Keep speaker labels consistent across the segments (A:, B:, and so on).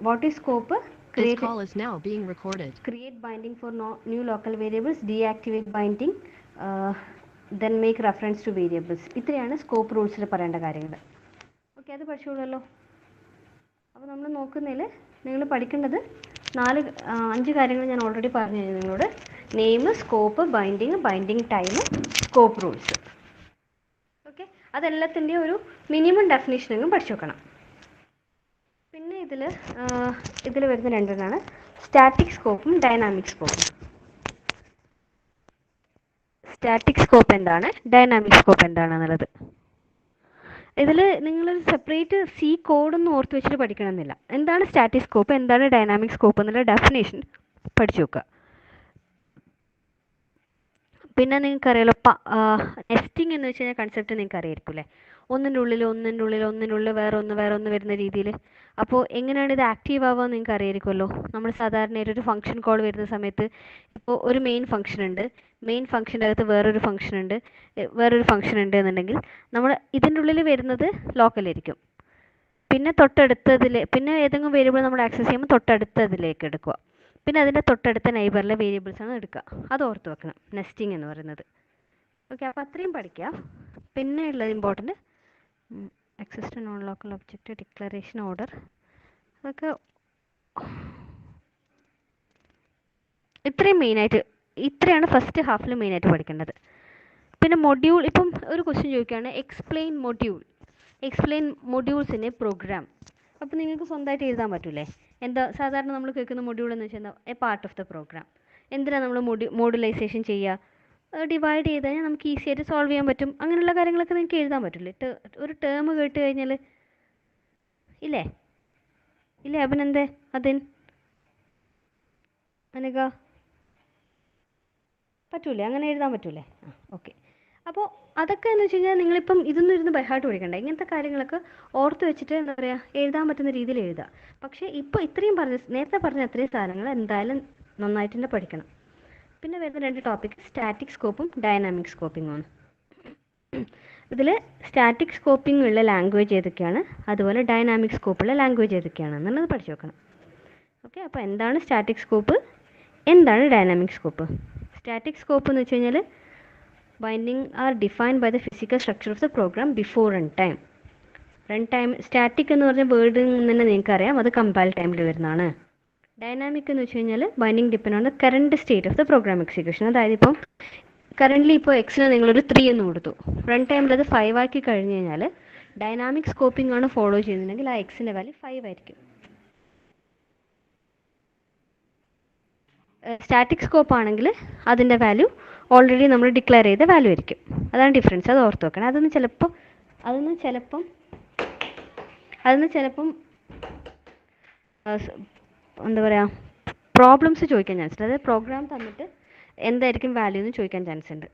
A: What is scope?
B: This call is now being recorded.
A: Create binding for new local variables, deactivate binding, then make reference to variables. ഇത്രയാണ് scope റൂൾസിൽ പറയേണ്ട കാര്യങ്ങൾ. Okay, അത് പഠിച്ചോളൂല്ലോ. അപ്പോൾ നമ്മൾ നോക്കുന്നതിൽ നിങ്ങൾ പഠിക്കേണ്ടത് 5 കാര്യങ്ങൾ ഞാൻ ഓൾറെഡി പറഞ്ഞു കഴിഞ്ഞു നിങ്ങളോട്. Name, scope, binding time, scope rules. Okay, അതെല്ലാത്തിൻ്റെയും ഒരു മിനിമം ഡെഫിനേഷനെങ്കിലും പഠിച്ചു വെക്കണം. പിന്നെ ഇതിൽ വരുന്ന രണ്ടെണ്ണമാണ് സ്റ്റാറ്റിക് സ്കോപ്പും ഡൈനാമിക് സ്കോപ്പും. സ്റ്റാറ്റിക് സ്കോപ്പ് എന്താണ്, ഡൈനാമിക് സ്കോപ്പ് എന്താണെന്നുള്ളത് ഇതിൽ നിങ്ങളൊരു സെപ്പറേറ്റ് സി കോഡൊന്നും ഓർത്ത് വെച്ചിട്ട് പഠിക്കണമെന്നില്ല. എന്താണ് സ്റ്റാറ്റിക് സ്കോപ്പ്, എന്താണ് ഡൈനാമിക് സ്കോപ്പ് എന്നുള്ള ഡെഫിനേഷൻ പഠിച്ചു വെക്കുക. പിന്നെ നിങ്ങൾക്കറിയാലോ, നെസ്റ്റിംഗ് എന്ന് വെച്ച് കഴിഞ്ഞാൽ കൺസെപ്റ്റ് നിങ്ങൾക്ക് അറിയായിരിക്കും അല്ലേ. ഒന്നിൻ്റെ ഉള്ളിൽ വേറെ ഒന്ന് വരുന്ന രീതിയിൽ. അപ്പോൾ എങ്ങനെയാണ് ഇത് ആക്റ്റീവ് ആവുക നിങ്ങൾക്ക് അറിയായിരിക്കുമല്ലോ. നമ്മൾ സാധാരണയായിട്ട് ഒരു ഫംഗ്ഷൻ കോൾ വരുന്ന സമയത്ത് ഇപ്പോൾ ഒരു മെയിൻ ഫംഗ്ഷൻ ഉണ്ട്, മെയിൻ ഫംഗ്ഷൻ്റെ അകത്ത് വേറൊരു ഫംഗ്ഷൻ ഉണ്ട് എന്നുണ്ടെങ്കിൽ നമ്മൾ ഇതിൻ്റെ ഉള്ളിൽ വരുന്നത് ലോക്കലായിരിക്കും. പിന്നെ പിന്നെ ഏതെങ്കിലും വേരിയബിൾ നമ്മൾ ആക്സസ് ചെയ്യുമ്പോൾ തൊട്ടടുത്തതിലേക്ക് എടുക്കുക. പിന്നെ അതിൻ്റെ തൊട്ടടുത്ത നെയ്ബറിലെ വേരിയബിൾസാണ് എടുക്കുക. അത് ഓർത്ത് വെക്കണം, നെസ്റ്റിംഗ് എന്ന് പറയുന്നത്. ഓക്കെ, അപ്പോൾ അത്രയും പഠിക്കുക. പിന്നെ ഉള്ളത് important exist non local object, declaration order, അതൊക്കെ ഇത്രയാണ് ഫസ്റ്റ് ഹാഫിൽ മെയിനായിട്ട് പഠിക്കേണ്ടത്. പിന്നെ മൊഡ്യൂൾ, ഇപ്പം ഒരു ക്വസ്റ്റ്യൻ ചോദിക്കുകയാണ് explain modules in a program. അപ്പോൾ നിങ്ങൾക്ക് സ്വന്തമായിട്ട് എഴുതാൻ പറ്റൂലേ. എന്താ സാധാരണ നമ്മൾ കേൾക്കുന്ന മൊഡ്യൂൾ എന്ന് വെച്ചാൽ a part of the program. എന്തിനാണ് നമ്മൾ മോഡുലൈസേഷൻ ചെയ്യുക? ഡിവൈഡ് ചെയ്ത് കഴിഞ്ഞാൽ നമുക്ക് ഈസി ആയിട്ട് സോൾവ് ചെയ്യാൻ പറ്റും. അങ്ങനെയുള്ള കാര്യങ്ങളൊക്കെ നിങ്ങൾക്ക് എഴുതാൻ പറ്റില്ലേ. ഒരു ടേം കേട്ട് കഴിഞ്ഞാൽ ഇല്ലേ അഭിനന്ദേ അനക പറ്റൂലേ, അങ്ങനെ എഴുതാൻ പറ്റൂലേ? ഓക്കെ. അപ്പോൾ അതൊക്കെ എന്ന് വെച്ച് കഴിഞ്ഞാൽ നിങ്ങളിപ്പം ഇതൊന്നും ഇരുന്ന് ബൈഹാർട്ട് പഠിക്കണ്ട. ഇങ്ങനത്തെ കാര്യങ്ങളൊക്കെ ഓർത്ത് വെച്ചിട്ട് എന്താ പറയുക, എഴുതാൻ പറ്റുന്ന രീതിയിൽ എഴുതുക. പക്ഷേ ഇപ്പോൾ നേരത്തെ പറഞ്ഞ അത്രയും സാധനങ്ങൾ എന്തായാലും നന്നായിട്ട് തന്നെ പഠിക്കണം. പിന്നെ വരുന്ന 2 ടോപ്പിക് സ്റ്റാറ്റിക് സ്കോപ്പും ഡൈനാമിക് സ്കോപ്പിങ്ങുമാണ്. ഇതിൽ സ്റ്റാറ്റിക് സ്കോപ്പിംഗ് ഉള്ള ലാംഗ്വേജ് ഏതൊക്കെയാണ്, അതുപോലെ ഡൈനാമിക് സ്കോപ്പുള്ള ലാംഗ്വേജ് ഏതൊക്കെയാണ് എന്നുള്ളത് പഠിച്ചു വെക്കണം. ഓക്കെ, അപ്പോൾ എന്താണ് സ്റ്റാറ്റിക് സ്കോപ്പ്, എന്താണ് ഡൈനാമിക് സ്കോപ്പ്? സ്റ്റാറ്റിക് സ്കോപ്പ് എന്ന് വെച്ച് കഴിഞ്ഞാൽ binding are defined by the physical structure of the program before run time. Static എന്ന് പറഞ്ഞ വേർഡ് തന്നെ നിങ്ങൾക്കറിയാം, അത് കമ്പൈൽ ടൈമിൽ വരുന്നതാണ്. ഡൈനാമിക് എന്ന് വെച്ച് കഴിഞ്ഞാൽ binding depend on the current state of the program execution. അതായത് ഇപ്പം കറൻ്റ്ലി ഇപ്പോൾ എക്സിന് നിങ്ങളൊരു 3 എന്ന് കൊടുത്തു, റൺ ടൈമിൽ അത് 5 ആക്കി കഴിഞ്ഞ് കഴിഞ്ഞാൽ ഡൈനാമിക് സ്കോപ്പിംഗ് ആണ് ഫോളോ ചെയ്യുന്നുണ്ടെങ്കിൽ ആ എക്സിൻ്റെ വാല്യൂ 5 ആയിരിക്കും. സ്റ്റാറ്റിക് സ്കോപ്പ് ആണെങ്കിൽ അതിൻ്റെ വാല്യൂ ഓൾറെഡി നമ്മൾ ഡിക്ലെയർ ചെയ്ത വാല്യൂ ആയിരിക്കും. അതാണ് ഡിഫറൻസ്, അത് ഓർത്ത് വെക്കണം. അതൊന്ന് ചിലപ്പം എന്താ പറയുക, പ്രോബ്ലംസ് ചോദിക്കാൻ ചാൻസ് ഉണ്ട്. അതായത് പ്രോഗ്രാം തന്നിട്ട് എന്തായിരിക്കും വാല്യൂ എന്ന് ചോദിക്കാൻ ചാൻസ് ഉണ്ട്.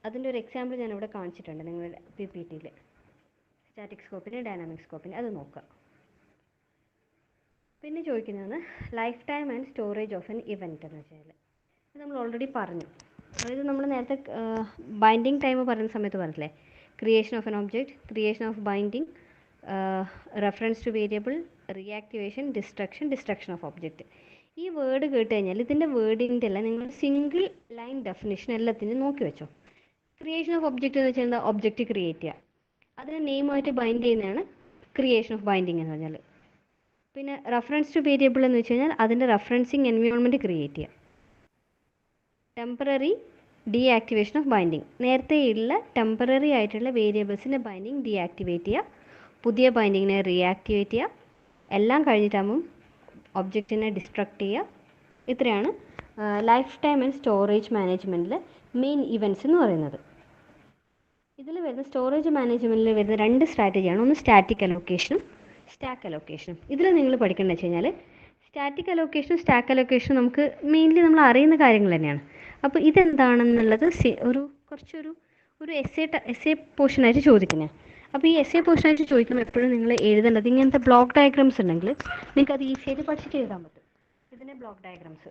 A: അതിൻ്റെ ഒരു എക്സാമ്പിൾ ഞാനിവിടെ കാണിച്ചിട്ടുണ്ട് നിങ്ങളുടെ PPT-യിൽ. സ്റ്റാറ്റിക് സ്കോപ്പിന് ഡൈനാമിക് സ്കോപ്പിന് അത് നോക്കുക. പിന്നെ ചോദിക്കുന്നതാണ് life time and storage of N event എന്ന് വെച്ചാൽ ഇത് നമ്മൾ ഓൾറെഡി പറഞ്ഞു. അതായത് നമ്മൾ നേരത്തെ ബൈൻഡിങ് ടൈം പറയുന്ന സമയത്ത് പറഞ്ഞില്ലേ, creation of N object, creation of binding, reference to variable, reactivation, destruction of object. ഈ വേർഡ് കേട്ട് കഴിഞ്ഞാൽ ഇതിൻ്റെ വേർഡിൻ്റെ എല്ലാം നിങ്ങൾ സിംഗിൾ ലൈൻ ഡെഫിനിഷൻ എല്ലാത്തിനും നോക്കി വെച്ചോ. ക്രിയേഷൻ ഓഫ് ഒബ്ജക്റ്റ് എന്ന് വെച്ചാൽ എന്താ, ഒബ്ജക്റ്റ് ക്രിയേറ്റ് ചെയ്യുക, അതിനെ നെയിമായിട്ട് ബൈൻഡ് ചെയ്യുന്നതാണ് ക്രിയേഷൻ ഓഫ് ബൈൻഡിങ് എന്ന് പറഞ്ഞാൽ. പിന്നെ റെഫറൻസ് ടു വേരിയബിൾ എന്ന് വെച്ച് കഴിഞ്ഞാൽ അതിൻ്റെ റെഫറൻസിങ് എൻവയോൺമെൻറ്റ് ക്രിയേറ്റ് ചെയ്യുക. ടെമ്പററി ഡീആക്ടിവേഷൻ ഓഫ് ബൈൻഡിങ്, നേരത്തെയുള്ള ടെമ്പററി ആയിട്ടുള്ള വേരിയബിൾസിൻ്റെ ബൈൻഡിങ് ഡീആക്ടിവേറ്റ് ചെയ്യുക, പുതിയ ബൈൻഡിങ്ങിനെ റീആക്ടിവേറ്റ് ചെയ്യുക, എല്ലാം കഴിഞ്ഞിട്ടാകുമ്പം ഒബ്ജക്റ്റിനെ ഡിസ്ട്രക്ട് ചെയ്യുക. ഇത്രയാണ് ലൈഫ് ടൈം ആൻഡ് സ്റ്റോറേജ് മാനേജ്മെൻറ്റിൽ മെയിൻ ഇവൻറ്റ്സ് എന്ന് പറയുന്നത്. ഇതിൽ വരുന്ന സ്റ്റോറേജ് മാനേജ്മെൻറ്റിൽ വരുന്ന 2 സ്ട്രാറ്റജിയാണ്. ഒന്ന് സ്റ്റാറ്റിക് അലോക്കേഷനും സ്റ്റാക്ക് അലോക്കേഷനും. ഇതിൽ നിങ്ങൾ പഠിക്കേണ്ടത് വെച്ച് കഴിഞ്ഞാൽ സ്റ്റാറ്റിക് അലോക്കേഷനും സ്റ്റാക്ക് അലോക്കേഷനും നമുക്ക് മെയിൻലി നമ്മൾ അറിയുന്ന കാര്യങ്ങൾ തന്നെയാണ്. അപ്പോൾ ഇതെന്താണെന്നുള്ളത് കുറച്ചൊരു എസ്സേ പോർഷനായിട്ട് ചോദിക്കുന്നത്. അപ്പോൾ ഈ എസ്സേ പോർഷനായിട്ട് ചോദിക്കുമ്പോൾ എപ്പോഴും നിങ്ങൾ എഴുതേണ്ടത് ഇങ്ങനത്തെ ബ്ലോക്ക് ഡയഗ്രാംസ് ഉണ്ടെങ്കിൽ നിങ്ങൾക്ക് അത് ഈസി ആയിട്ട് പഠിച്ചിട്ട് എഴുതാൻ പറ്റും. ഇതിൻ്റെ ബ്ലോക്ക് ഡയഗ്രാംസ്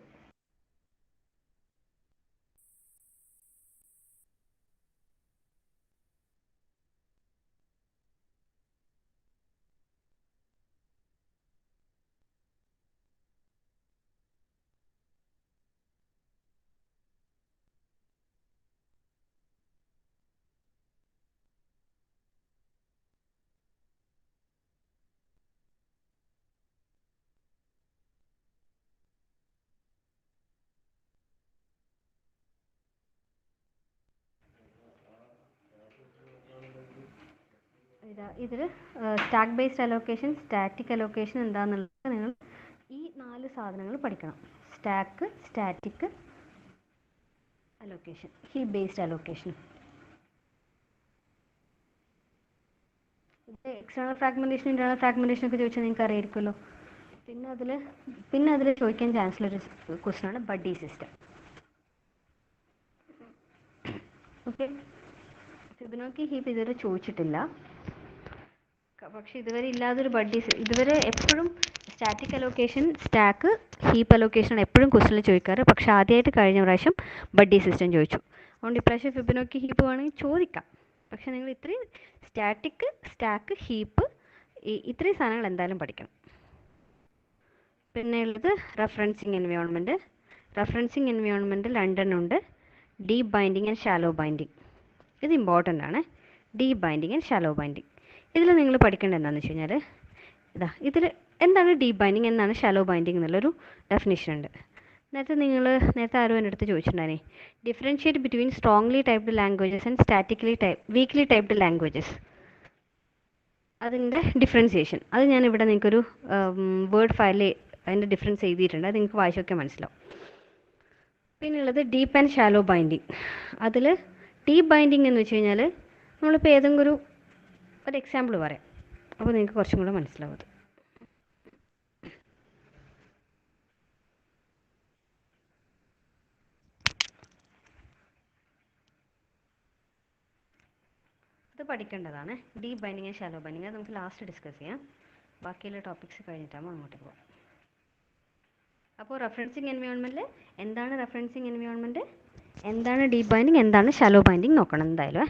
A: ഇതിൽ stack based allocation, static allocation എന്താണെന്നുള്ളത് നിങ്ങൾ ഈ 4 സാധനങ്ങൾ പഠിക്കണം. Stack, static allocation, heap based allocation. ഇത് എക്സ്റ്റേണൽ ഫ്രാഗ്മെന്റേഷൻ, ഇന്റേണൽ ഫ്രാഗ്മെന്റേഷൻ ഒക്കെ ചോദിച്ചാൽ നിങ്ങൾക്ക് അറിയായിരിക്കുമല്ലോ. പിന്നെ അതിൽ ചോദിക്കാൻ ചാൻസ് ഉള്ളൊരു ക്വസ്റ്റൻ ആണ് buddy system. Okay, Fibonacci heap ഇതുവരെ ചോദിച്ചിട്ടില്ല, പക്ഷെ ഇതുവരെ ഇല്ലാതൊരു ഇതുവരെ എപ്പോഴും static allocation, stack, heap allocation എപ്പോഴും ക്വസ്റ്റനിൽ ചോദിക്കാറ്. പക്ഷെ ആദ്യമായിട്ട് കഴിഞ്ഞ പ്രാവശ്യം ബഡ്ഡി സിസ്റ്റം ചോദിച്ചു. അതുകൊണ്ട് ഇപ്രാവശ്യം ഫിബൊനാച്ചി ഹീപ്പ് വേണമെങ്കിൽ ചോദിക്കാം. പക്ഷെ നിങ്ങൾ ഇത്രയും സ്റ്റാറ്റിക്, സ്റ്റാക്ക്, ഹീപ്പ് ഇത്രയും സാധനങ്ങൾ എന്തായാലും പഠിക്കണം. പിന്നെ ഉള്ളത് റെഫറൻസിങ് എൻവയോൺമെൻറ്റ്. റെഫറൻസിങ് എൻവയോൺമെൻറ്റ് 2 എണ്ണം ഉണ്ട്. Deep binding and shallow binding. ഇത് ഇമ്പോർട്ടൻ്റ് ആണ്. Deep binding and shallow binding. ഇതിൽ നിങ്ങൾ പഠിക്കേണ്ടത് എന്താണെന്ന് വെച്ച് കഴിഞ്ഞാൽ ഇതിൽ എന്താണ് ഡീപ്പ് ബൈൻഡിങ്, എന്താണ് ഷാലോ ബൈൻഡിങ് എന്നുള്ളൊരു ഡെഫിനിഷൻ ഉണ്ട്. നേരത്തെ ആരും എൻ്റെ അടുത്ത് ചോദിച്ചിട്ടുണ്ടായിരുന്നേ, differentiate between strongly typed languages and weakly typed languages. അതിൻ്റെ ഡിഫറൻസിയേഷൻ അത് ഞാൻ ഇവിടെ നിങ്ങൾക്കൊരു വേർഡ് ഫയലിൽ അതിൻ്റെ ഡിഫറൻസ് എഴുതിയിട്ടുണ്ട്. അത് നിങ്ങൾക്ക് വായിച്ചൊക്കെ മനസ്സിലാവും. പിന്നെയുള്ളത് ഡീപ്പ് ആൻഡ് ഷാലോ ബൈൻഡിങ്. അതിൽ ഡീപ്പ് ബൈൻഡിങ് എന്ന് വെച്ച് കഴിഞ്ഞാൽ നമ്മളിപ്പോൾ ഏതെങ്കിലും ഒരു എക്സാമ്പിൾ പറയാം, അപ്പോൾ നിങ്ങൾക്ക് കുറച്ചും കൂടെ മനസ്സിലാവും അത്. ഇത് പഠിക്കേണ്ടതാണ്, deep binding and shallow binding. അത് നമുക്ക് ലാസ്റ്റ് ഡിസ്കസ് ചെയ്യാം. ബാക്കിയുള്ള ടോപ്പിക്സ് കഴിഞ്ഞിട്ടാകുമ്പോൾ അങ്ങോട്ട് പോകാം. അപ്പോൾ റെഫറൻസിങ് എൻവയോൺമെൻറ്റിൽ എന്താണ് റെഫറൻസിങ് എൻവയോൺമെൻറ്റ്, എന്താണ് ഡീപ്പ് ബൈൻഡിങ്, എന്താണ് ഷാലോ ബൈൻഡിങ് നോക്കണം എന്തായാലും.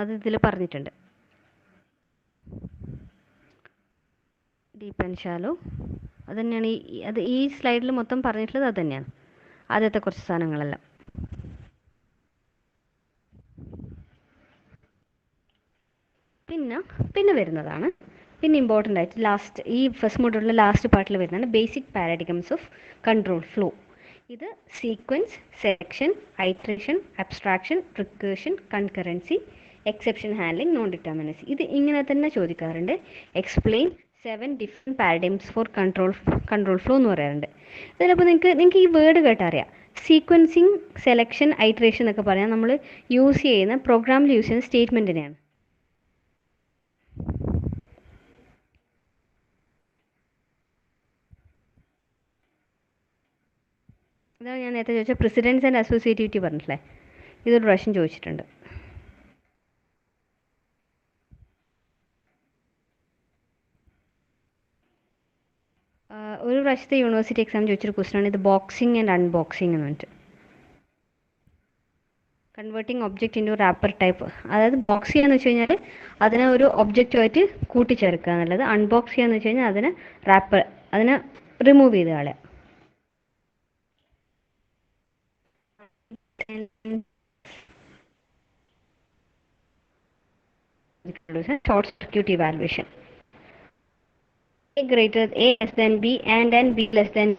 A: അത് ഇതിൽ പറഞ്ഞിട്ടുണ്ട്. ഡീപ്പ് ആൻഡ് ഷാലോ അത് തന്നെയാണ് ഈ സ്ലൈഡിൽ മൊത്തം പറഞ്ഞിട്ടുള്ളത്. അത് തന്നെയാണ് ആദ്യത്തെ കുറച്ച് സാധനങ്ങളെല്ലാം. പിന്നെ വരുന്നതാണ് ഇമ്പോർട്ടൻ്റ് ആയിട്ട് ഈ ഫസ്റ്റ് മോഡ്യൂളിലെ ലാസ്റ്റ് പാർട്ടിൽ വരുന്നതാണ് basic paradigms of control flow. ഇത് sequence, selection, iteration, abstraction, recursion, concurrency, exception handling, non determinacy. ഇത് ഇങ്ങനെ തന്നെ ചോദിക്കാറുണ്ട്. Explain 7 different paradigms for control flow എന്ന് പറയാറുണ്ട്. ഇതിലപ്പോൾ നിങ്ങൾക്ക് ഈ വേർഡ് കേട്ടറിയാം. സീക്വൻസിങ്, സെലക്ഷൻ, ഐട്രേഷൻ എന്നൊക്കെ പറയാൻ നമ്മൾ യൂസ് ചെയ്യുന്ന പ്രോഗ്രാമിൽ യൂസ് ചെയ്യുന്ന സ്റ്റേറ്റ്മെൻറ്റിനെയാണ്. ഇതാണ് ഞാൻ നേരത്തെ ചോദിച്ച പ്രിസിഡൻസ് ആൻഡ് അസോസിയേറ്റിവിറ്റി പറഞ്ഞിട്ടില്ലേ, ഇതൊരു പ്രാവശ്യം ചോദിച്ചിട്ടുണ്ട്. ഒരു പ്രാവശ്യത്തെ യൂണിവേഴ്സിറ്റി എക്സാം ചോദിച്ചൊരു ക്വസ്റ്റനാണ് ഇത്, ബോക്സിങ് ആൻഡ് അൺബോക്സിങ് എന്ന് പറഞ്ഞിട്ട്. Converting object into wrapper type. അതായത് ബോക്സ് ചെയ്യാന്ന് വെച്ച് കഴിഞ്ഞാൽ അതിനെ ഒരു ഒബ്ജക്റ്റുമായിട്ട് കൂട്ടിച്ചേർക്കുക എന്നുള്ളത്. അൺബോക്സ് ചെയ്യാന്ന് വെച്ച് കഴിഞ്ഞാൽ അതിനെ റിമൂവ് ചെയ്ത് കളയുക. Short circuit evaluation. A less than B and B less than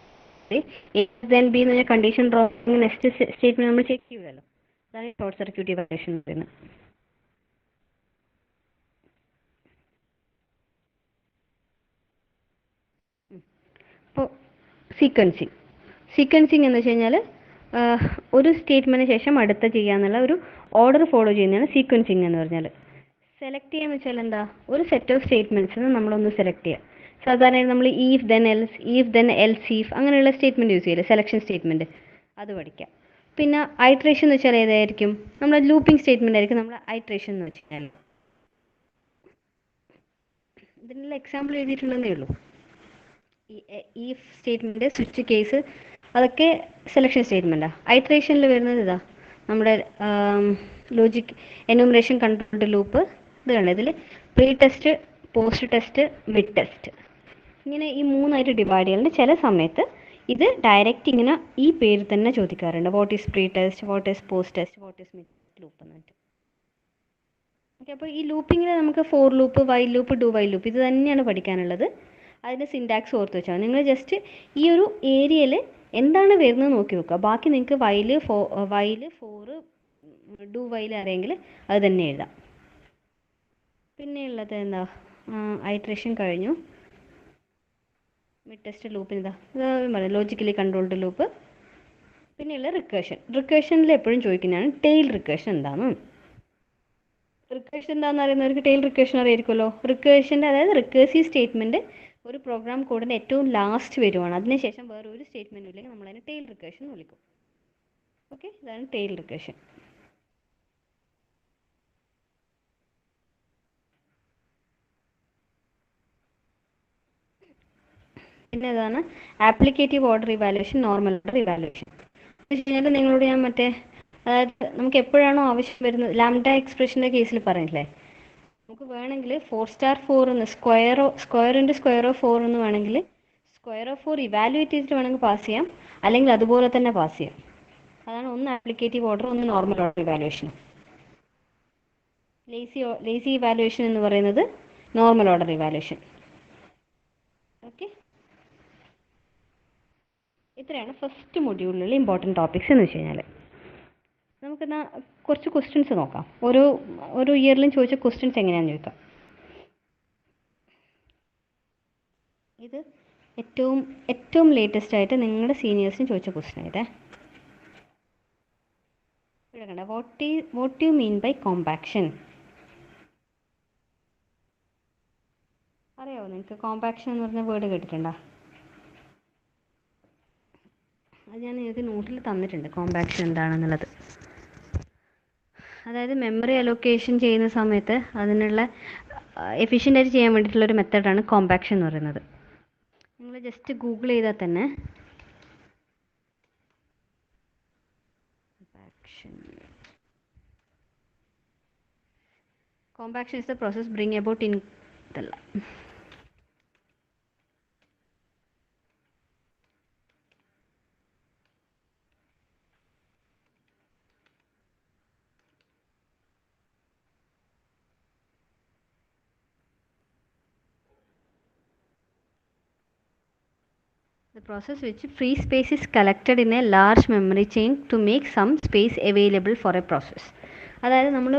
A: A. A less than B എന്ന് പറഞ്ഞ കണ്ടീഷൻ ഡ്രോപ്പിംഗ് നെക്സ്റ്റ് സ്റ്റേറ്റ്മെന്റ് നമ്മൾ ചെക്ക് ചെയ്യുമല്ലോ. അതാണ് ഷോർട്ട് സർക്യൂട്ട് ഇവാലുവേഷൻ എന്ന് പറയുന്നത്. അപ്പോൾ സീക്വൻസിങ് എന്ന് വെച്ച് കഴിഞ്ഞാൽ ഒരു സ്റ്റേറ്റ്മെന്റിന് ശേഷം അടുത്ത ചെയ്യാന്നുള്ള ഒരു ഓർഡർ ഫോളോ ചെയ്യുന്നതാണ് സീക്വൻസിങ് എന്ന് പറഞ്ഞാൽ. സെലക്ട് ചെയ്യാന്ന് വെച്ചാൽ എന്താ, ഒരു സെറ്റ് ഓഫ് സ്റ്റേറ്റ്മെന്റ്സിന് നമ്മളൊന്ന് സെലക്ട് ചെയ്യുക. സാധാരണ നമ്മൾ ഈഫ് ദെൻ എൽസ് ഈഫ് അങ്ങനെയുള്ള സ്റ്റേറ്റ്മെന്റ് യൂസ് ചെയ്യില്ലേ, സെലക്ഷൻ സ്റ്റേറ്റ്മെന്റ്, അത് പഠിക്കാം. പിന്നെ ഐട്രേഷൻ എന്ന് വെച്ചാൽ ഏതായിരിക്കും, നമ്മൾ ലൂപ്പിംഗ് സ്റ്റേറ്റ്മെന്റ് ആയിരിക്കും നമ്മൾ ഐട്രേഷൻ എന്ന് വെച്ച് കഴിഞ്ഞാൽ. ഇതിനുള്ള എക്സാമ്പിൾ എഴുതിയിട്ടുണ്ടെന്നേ ഉള്ളൂ. ഈ സ്റ്റേറ്റ്മെന്റ്, സ്വിച്ച് കേസ്, അതൊക്കെ സെലക്ഷൻ സ്റ്റേറ്റ്മെന്റാണ്. ഐട്രേഷനിൽ വരുന്നത് ഇതാ നമ്മുടെ ലോജിക് എന്യൂമറേഷൻ കൺട്രോൾഡ് ലൂപ്പ്. ഇത് കണ്ടത് ഇതിൽ pre test, post test, mid test, ഇങ്ങനെ ഈ 3ആയിട്ട് ഡിവൈഡ് ചെയ്യുന്നുണ്ട്. ചില സമയത്ത് ഇത് ഡയറക്റ്റ് ഇങ്ങനെ ഈ പേര് തന്നെ ചോദിക്കാറുണ്ട്. What is pre test, what is post test, what is mid loop എന്നിട്ട്. ഓക്കെ, അപ്പോൾ ഈ ലൂപ്പിങ്ങിൽ നമുക്ക് for loop, while loop, do while loop ഇത് തന്നെയാണ് പഠിക്കാനുള്ളത്. അതിൻ്റെ സിൻടാക്സ് ഓർത്ത് വെച്ചാൽ നിങ്ങൾ ജസ്റ്റ് ഈ ഒരു ഏരിയയിൽ എന്താണ് വരുന്നത് നോക്കി വെക്കുക. ബാക്കി നിങ്ങൾക്ക് വൈല്, ഫോറ്, ഡു വൈൽ അറിയെങ്കിൽ അത് തന്നെ എഴുതാം. പിന്നെയുള്ളത് എന്താ, ഐട്രേഷൻ കഴിഞ്ഞു. മിഡ് ടെസ്റ്റ് ലൂപ്പിന് ഇതാ പറയാം, ലോജിക്കലി കൺട്രോൾഡ് ലൂപ്പ്. പിന്നെയുള്ള റിക്കേഷനിൽ എപ്പോഴും ചോദിക്കുന്നതാണ് ടെയിൽ റിക്കേഷൻ എന്താണ്. റിക്കേഷൻ എന്താണെന്ന് അറിയുന്നവർക്ക് ടെയിൽ റിക്കേഷൻ അറിയായിരിക്കുമല്ലോ. റിക്കേഷൻ്റെ അതായത് റിക്കേഴ്സീവ് സ്റ്റേറ്റ്മെൻറ്റ് ഒരു പ്രോഗ്രാം കോഡിൻ്റെ ഏറ്റവും ലാസ്റ്റ് വരുവാണ്, അതിനുശേഷം വേറെ ഒരു സ്റ്റേറ്റ്മെൻറ്റും ഇല്ലെങ്കിൽ നമ്മളതിനെ ടെയിൽ റിക്കേഷൻ എന്ന് വിളിക്കും. ഓക്കെ, ഇതാണ് ടെയിൽ റിക്കേഷൻ. പിന്നെ ഇതാണ് applicative order evaluation, normal order evaluation. എന്ന് വെച്ച് കഴിഞ്ഞാൽ നിങ്ങളോട് ഞാൻ അതായത് നമുക്ക് എപ്പോഴാണോ ആവശ്യം വരുന്നത്, ലാംഡ എക്സ്പ്രഷൻ്റെ കേസിൽ പറഞ്ഞില്ലേ, നമുക്ക് വേണമെങ്കിൽ 4*4 എന്ന് സ്ക്വയറിൻ്റെ സ്ക്വയർ ഓഫ് 4 എന്ന് വേണമെങ്കിൽ സ്ക്വയർ ഓഫ് 4 ഇവാലുവേറ്റ് ചെയ്തിട്ട് വേണമെങ്കിൽ പാസ് ചെയ്യാം, അല്ലെങ്കിൽ അതുപോലെ തന്നെ പാസ് ചെയ്യാം. അതാണ് ഒന്ന് ആപ്ലിക്കേറ്റീവ് ഓർഡർ, ഒന്ന് normal order evaluation. Lazy evaluation എന്ന് പറയുന്നത് നോർമൽ ഓർഡർ ഇവാലുവേഷൻ. ഓക്കെ, ഇത്രയാണ് ഫസ്റ്റ് മൊഡ്യൂളിലുള്ള ഇമ്പോർട്ടൻറ്റ് ടോപ്പിക്സ് എന്ന് വെച്ച് കഴിഞ്ഞാൽ. നമുക്കെന്നാൽ കുറച്ച് ക്വസ്റ്റ്യൻസ് നോക്കാം. ഓരോ ഇയറിലും ചോദിച്ച ക്വസ്റ്റ്യൻസ് എങ്ങനെയാണെന്ന് ചോദിക്കാം. ഇത് ഏറ്റവും ലേറ്റസ്റ്റ് ആയിട്ട് നിങ്ങളുടെ സീനിയേഴ്സിന് ചോദിച്ച ക്വസ്റ്റ്യൻ ആയിട്ടേ. ഇവിടെ കണ്ട, what you mean by compaction? അറിയാമോ നിങ്ങൾക്ക്? കോമ്പാക്ഷൻ എന്ന് പറഞ്ഞ വേർഡ് കേട്ടിട്ടുണ്ടോ? അത് ഞാൻ നിങ്ങൾക്ക് നോട്ടിൽ തന്നിട്ടുണ്ട്, കോമ്പാക്ഷൻ എന്താണെന്നുള്ളത്. അതായത് മെമ്മറി അലോക്കേഷൻ ചെയ്യുന്ന സമയത്ത് അതിനുള്ള എഫിഷ്യൻ്റായിട്ട് ചെയ്യാൻ വേണ്ടിയിട്ടുള്ളൊരു മെത്തേഡാണ് കോമ്പാക്ഷൻ എന്ന് പറയുന്നത്. നിങ്ങൾ ജസ്റ്റ് ഗൂഗിൾ ചെയ്താൽ തന്നെ compaction is the process bring about in ഇതല്ല. The process which free space is collected in a large memory chain to make some space available for a process. അതായത് നമ്മൾ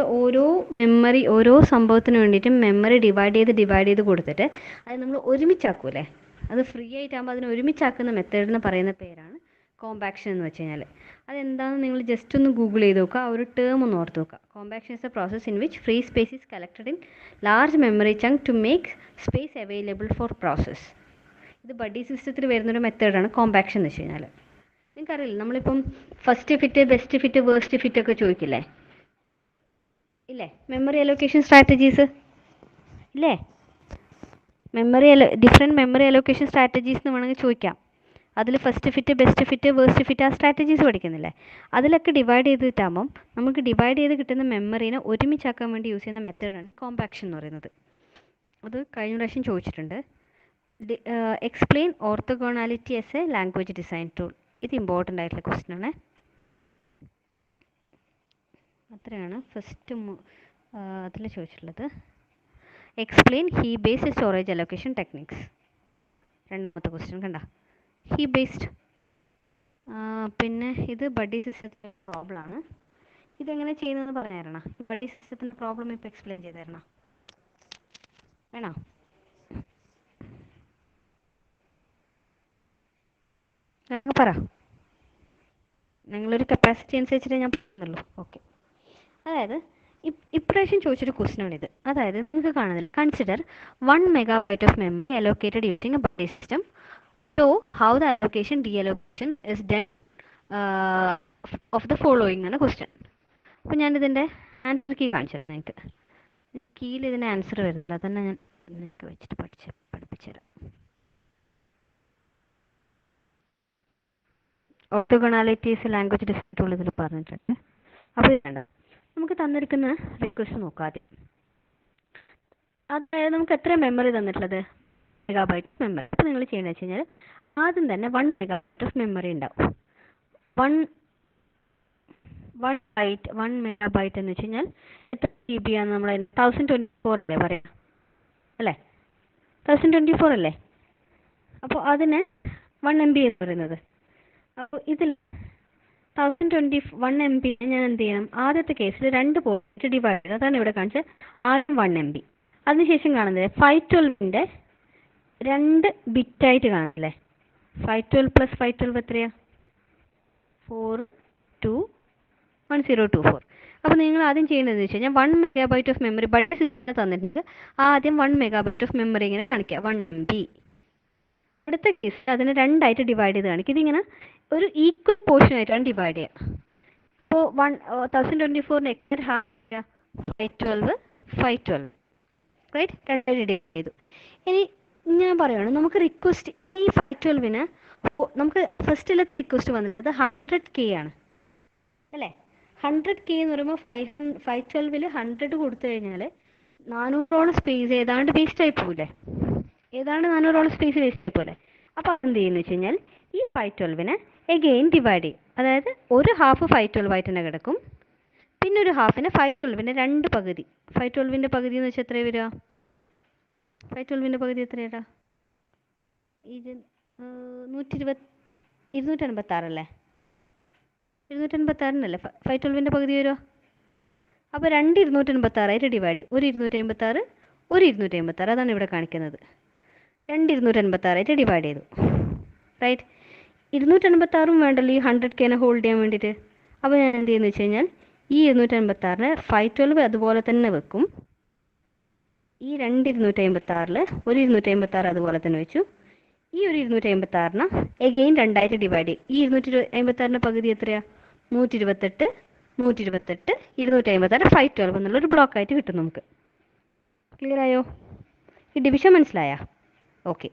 A: ഓരോ സംഭവത്തിന് വേണ്ടിയിട്ടും മെമ്മറി ഡിവൈഡ് ചെയ്ത് കൊടുത്തിട്ട് അത് നമ്മൾ ഒരുമിച്ചാക്കൂലേ, അത് ഫ്രീ ആയിട്ടാകുമ്പോൾ അതിനെ ഒരുമിച്ചാക്കുന്ന മെത്തേഡിന് പറയുന്ന പേരാണ് കോമ്പാക്ഷൻ എന്ന് വെച്ച് കഴിഞ്ഞാൽ. അതെന്താണെന്ന് നിങ്ങൾ ജസ്റ്റ് ഒന്ന് ഗൂഗിൾ ചെയ്ത് നോക്കുക, ആ ഒരു ടേം ഒന്ന് ഓർത്ത് നോക്കുക. Compaction is a process in which free space is collected in large memory chunk to make space available for process. ഇത് ബഡി സിസ്റ്റത്തിൽ വരുന്നൊരു മെത്തേഡാണ് കോമ്പാക്ഷൻ എന്ന് വെച്ച് കഴിഞ്ഞാൽ. നിങ്ങൾക്കറിയില്ല, നമ്മളിപ്പം first fit, best fit, worst fit ഒക്കെ ചോദിക്കില്ലേ? ഇല്ലേ? മെമ്മറി അലോക്കേഷൻ സ്ട്രാറ്റജീസ് ഇല്ലേ? ഡിഫറെൻറ്റ് മെമ്മറി അലോക്കേഷൻ സ്ട്രാറ്റജീസ് എന്ന് വേണമെങ്കിൽ ചോദിക്കാം. അതിൽ first fit, best fit, worst fit, ആ സ്ട്രാറ്റജീസ് പഠിക്കുന്നില്ലേ? അതിലൊക്കെ ഡിവൈഡ് ചെയ്തിട്ടാകുമ്പം നമുക്ക് ഡിവൈഡ് ചെയ്ത് കിട്ടുന്ന മെമ്മറീനെ ഒരുമിച്ചാക്കാൻ വേണ്ടി യൂസ് ചെയ്യുന്ന മെത്തേഡാണ് കോമ്പാക്ഷൻ എന്ന് പറയുന്നത്. അത് കഴിഞ്ഞ പ്രാവശ്യം ചോദിച്ചിട്ടുണ്ട്. Explain orthogonality as A language design tool. ഇത് ഇമ്പോർട്ടൻ്റ് ആയിട്ടുള്ള ക്വസ്റ്റ്യൻ ആണ്. അത്രയാണ് ഫസ്റ്റ് അതിൽ ചോദിച്ചിട്ടുള്ളത്. Explain heap based storage allocation techniques. രണ്ടാമത്തെ ക്വസ്റ്റ്യൻ കണ്ട, ഹീപ്പ് ബേസ്ഡ്. പിന്നെ ഇത് ബഡി സിസ്റ്റത്തിൻ്റെ പ്രോബ്ലം ആണ്. ഇതെങ്ങനെ ചെയ്യുന്നതെന്ന് പറഞ്ഞു തരണം. ബഡി സിസ്റ്റത്തിൻ്റെ പ്രോബ്ലം ഇപ്പോൾ എക്സ്പ്ലെയിൻ ചെയ്ത് തരണം, വേണോ? പറ, നിങ്ങളൊരു കപ്പാസിറ്റി അനുസരിച്ചിട്ട് ഞാൻ പറഞ്ഞുള്ളൂ. ഓക്കെ, അതായത് ഇപ്രാവശ്യം ചോദിച്ചൊരു ക്വസ്റ്റ്യൻ ആണിത്. അതായത് നിങ്ങൾക്ക് കാണുന്നില്ല, consider 1 MB of memory allocated using a buddy system. Show how the allocation deallocation is done of the following ആണ് ക്വസ്റ്റ്യൻ. അപ്പോൾ ഞാനിതിൻ്റെ ആൻസർ കീ കാണിച്ചു തരാം. നിങ്ങൾക്ക് കീയിൽ ഇതിൻ്റെ ആൻസർ വരുന്നില്ല, അതന്നെ ഞാൻ നിങ്ങൾക്ക് വെച്ചിട്ട് പഠിപ്പിച്ചു തരാം. ഓർത്തോഗോണാലിറ്റീസ് ലാംഗ്വേജ് ഡിസൈൻ ടൂൾ ഇതിൽ പറഞ്ഞിട്ടുണ്ട്. അപ്പോൾ വേണ്ട, നമുക്ക് തന്നിരിക്കുന്ന റിക്വസ്റ്റ് നോക്കാം ആദ്യം. അതായത് നമുക്ക് എത്ര മെമ്മറി തന്നിട്ടുള്ളത്? Megabyte memory. അപ്പോൾ നിങ്ങൾ ചെയ്യേണ്ടത് വെച്ച് കഴിഞ്ഞാൽ ആദ്യം തന്നെ 1 MB ഓഫ് മെമ്മറി ഉണ്ടാവും. 1 MB എന്ന് വെച്ച് കഴിഞ്ഞാൽ എത്ര GB ആണ്? നമ്മൾ 1024 അല്ലേ പറയാം, അല്ലേ? 1024 അല്ലേ? അപ്പോൾ അതിന് 1 MB എന്ന് പറയുന്നത്. അപ്പോൾ ഇതിൽ 1021 MB ഞാൻ എന്ത് ചെയ്യണം? ആദ്യത്തെ കേസിൽ 2 പോയിട്ട് ഡിവൈഡ് ചെയ്ത്, അതാണ് ഇവിടെ കാണിച്ചത്. ആദ്യം 1 MB, അതിനുശേഷം കാണുന്നത് 512-ന്റെ 2 ബിറ്റായിട്ട് കാണാമല്ലേ? 512 പ്ലസ് 512 എത്രയാ? 421024. അപ്പോൾ നിങ്ങൾ ആദ്യം ചെയ്യേണ്ടതെന്ന് വെച്ച് കഴിഞ്ഞാൽ 1 MB ഓഫ് മെമ്മറി ബഡ്ജറ്റ് തന്നിട്ടുണ്ട്. ആദ്യം 1 MB ഓഫ് മെമ്മറി ഇങ്ങനെ കാണിക്കുക, 1 MB. അടുത്ത കേസിൽ അതിനെ 2ആയിട്ട് ഡിവൈഡ് ചെയ്ത് കാണിക്കും. ഇതിങ്ങനെ ഒരു ഈക്വൽ പോർഷൻ ആയിട്ടാണ് ഡിവൈഡ് ചെയ്യുക. ഇപ്പോൾ 1024-ന് എക്സാക്ട് ഹാഫ് 512 റൈറ്റ്, 2ആയിട്ട് ഡിവൈഡ് ചെയ്തു. ഇനി ഞാൻ പറയുകയാണ്, നമുക്ക് റിക്വസ്റ്റ് ഈ 512-ന് നമുക്ക് ഫസ്റ്റിലെ റിക്വസ്റ്റ് വന്നത് 100K ആണ് അല്ലേ? 100K എന്ന് പറയുമ്പോൾ 512-ൽ 100 കൊടുത്തു കഴിഞ്ഞാൽ 400ഓളം സ്പേസ് ഏതാണ്ട് വേസ്റ്റ് ആയി പോകില്ലേ? 400ഓളം സ്പേസ് വേസ്റ്റ് ആയി പോലെ. അപ്പോൾ എന്ത് ചെയ്യുന്നു വെച്ച് കഴിഞ്ഞാൽ ഈ 512-നെ എഗെയിൻ ഡിവൈഡ് ചെയ്യും. അതായത് ഒരു ഹാഫ് 512 ആയിട്ട് തന്നെ കിടക്കും, പിന്നെ ഒരു ഹാഫിനെ 512-ന്റെ 2 പകുതി. 512-ന്റെ പകുതി എന്ന് വെച്ചാൽ എത്രയാണ് വരിക? 512-ന്റെ പകുതി എത്രയാ? ഇത് 286 അല്ലേ? 286-നല്ലേ 512-ന്റെ പകുതി വരുമോ? അപ്പോൾ 2 286 ഡിവൈഡ്, ഒരു 256, ഒരു 256, അതാണ് ഇവിടെ കാണിക്കുന്നത്. 2 286 ഡിവൈഡ് ചെയ്തു, റൈറ്റ്. 286 വേണ്ടല്ലോ ഈ 100Kനെ ഹോൾഡ് ചെയ്യാൻ വേണ്ടിയിട്ട്. അപ്പോൾ ഞാൻ എന്ത് ചെയ്യുന്നു വെച്ച് കഴിഞ്ഞാൽ ഈ 286-നെ 512 അതുപോലെ തന്നെ വെക്കും. ഈ 2 256-ൽ ഒരു 256 അതുപോലെ തന്നെ വെച്ചു. ഈ ഒരു 256-നെ എഗെയിൻ 2ആയിട്ട് ഡിവൈഡ് ചെയ്യും. ഈ 256-ന്റെ പകുതി എത്രയാണ്? 128, 256, 512 എന്നുള്ളൊരു ബ്ലോക്കായിട്ട് കിട്ടും നമുക്ക്. ക്ലിയർ ആയോ? ഈ ഡിവിഷൻ മനസ്സിലായോ? ഓക്കെ.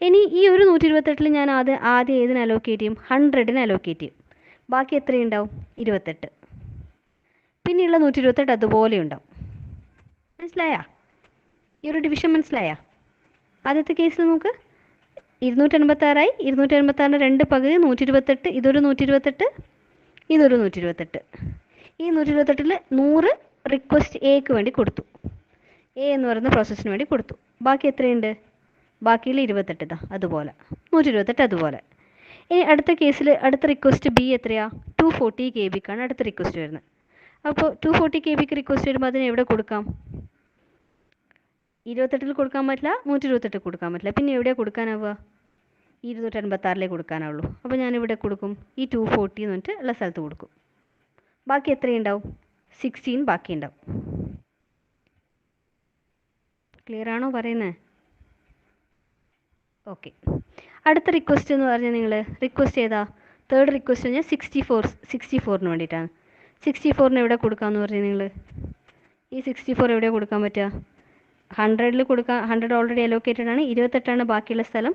A: ഇനി ഈ ഒരു 128-ൽ ഞാൻ ആദ്യം ഏതിന് അലോക്കേറ്റ് ചെയ്യും? 100-ന് അലോക്കേറ്റ് ചെയ്യും. ബാക്കി എത്രയുണ്ടാവും? 28. പിന്നെയുള്ള 128 അതുപോലെ ഉണ്ടാവും. മനസ്സിലായാ? ഈ ഒരു ഡിവിഷൻ മനസ്സിലായാ? ആദ്യത്തെ കേസിൽ നമുക്ക് 286 286-ന്റെ 2 പകുതി 128, ഇതൊരു 128, ഇതൊരു 128. ഈ 128-ൽ 100 റിക്വസ്റ്റ് എക്ക് വേണ്ടി കൊടുത്തു, എ എന്ന് പറയുന്ന പ്രോസസ്സിന് വേണ്ടി കൊടുത്തു. ബാക്കി എത്രയുണ്ട്? ബാക്കിയിൽ 28 ഇതാ അതുപോലെ, 128 അതുപോലെ. ഇനി അടുത്ത കേസിൽ അടുത്ത റിക്വസ്റ്റ് ബി എത്രയാ? 240 KB-ക്കാണ് അടുത്ത റിക്വസ്റ്റ് വരുന്നത്. അപ്പോൾ 240 KB-ക്ക് റിക്വസ്റ്റ് വരുമ്പോൾ അതിന് എവിടെ കൊടുക്കാം? 28-ൽ കൊടുക്കാൻ പറ്റില്ല, 128 കൊടുക്കാൻ പറ്റില്ല. പിന്നെ എവിടെയാണ് കൊടുക്കാനാവുക? 256-ലേക്ക് കൊടുക്കാനാവുള്ളൂ. അപ്പോൾ ഞാനിവിടെ കൊടുക്കും, ഈ 240 എന്ന് പറഞ്ഞിട്ട് ഉള്ള സ്ഥലത്ത് കൊടുക്കും. ബാക്കി എത്രയുണ്ടാവും? 16 ബാക്കി ഉണ്ടാവും. ക്ലിയർ ആണോ പറയുന്നത്? ഓക്കെ. അടുത്ത റിക്വസ്റ്റ് എന്ന് പറഞ്ഞാൽ നിങ്ങൾ റിക്വസ്റ്റ് ചെയ്താ തേർഡ് റിക്വസ്റ്റ് കഴിഞ്ഞാൽ 64-ന് വേണ്ടിയിട്ടാണ്. 64-ന് എവിടെ കൊടുക്കാമെന്ന് പറഞ്ഞാൽ നിങ്ങൾ ഈ 64 എവിടെയാണ് കൊടുക്കാൻ പറ്റുക? 100-ൽ കൊടുക്കാൻ, 100 ഓൾറെഡി അലോക്കേറ്റഡ് ആണ്. 28-ആണ് ബാക്കിയുള്ള സ്ഥലം.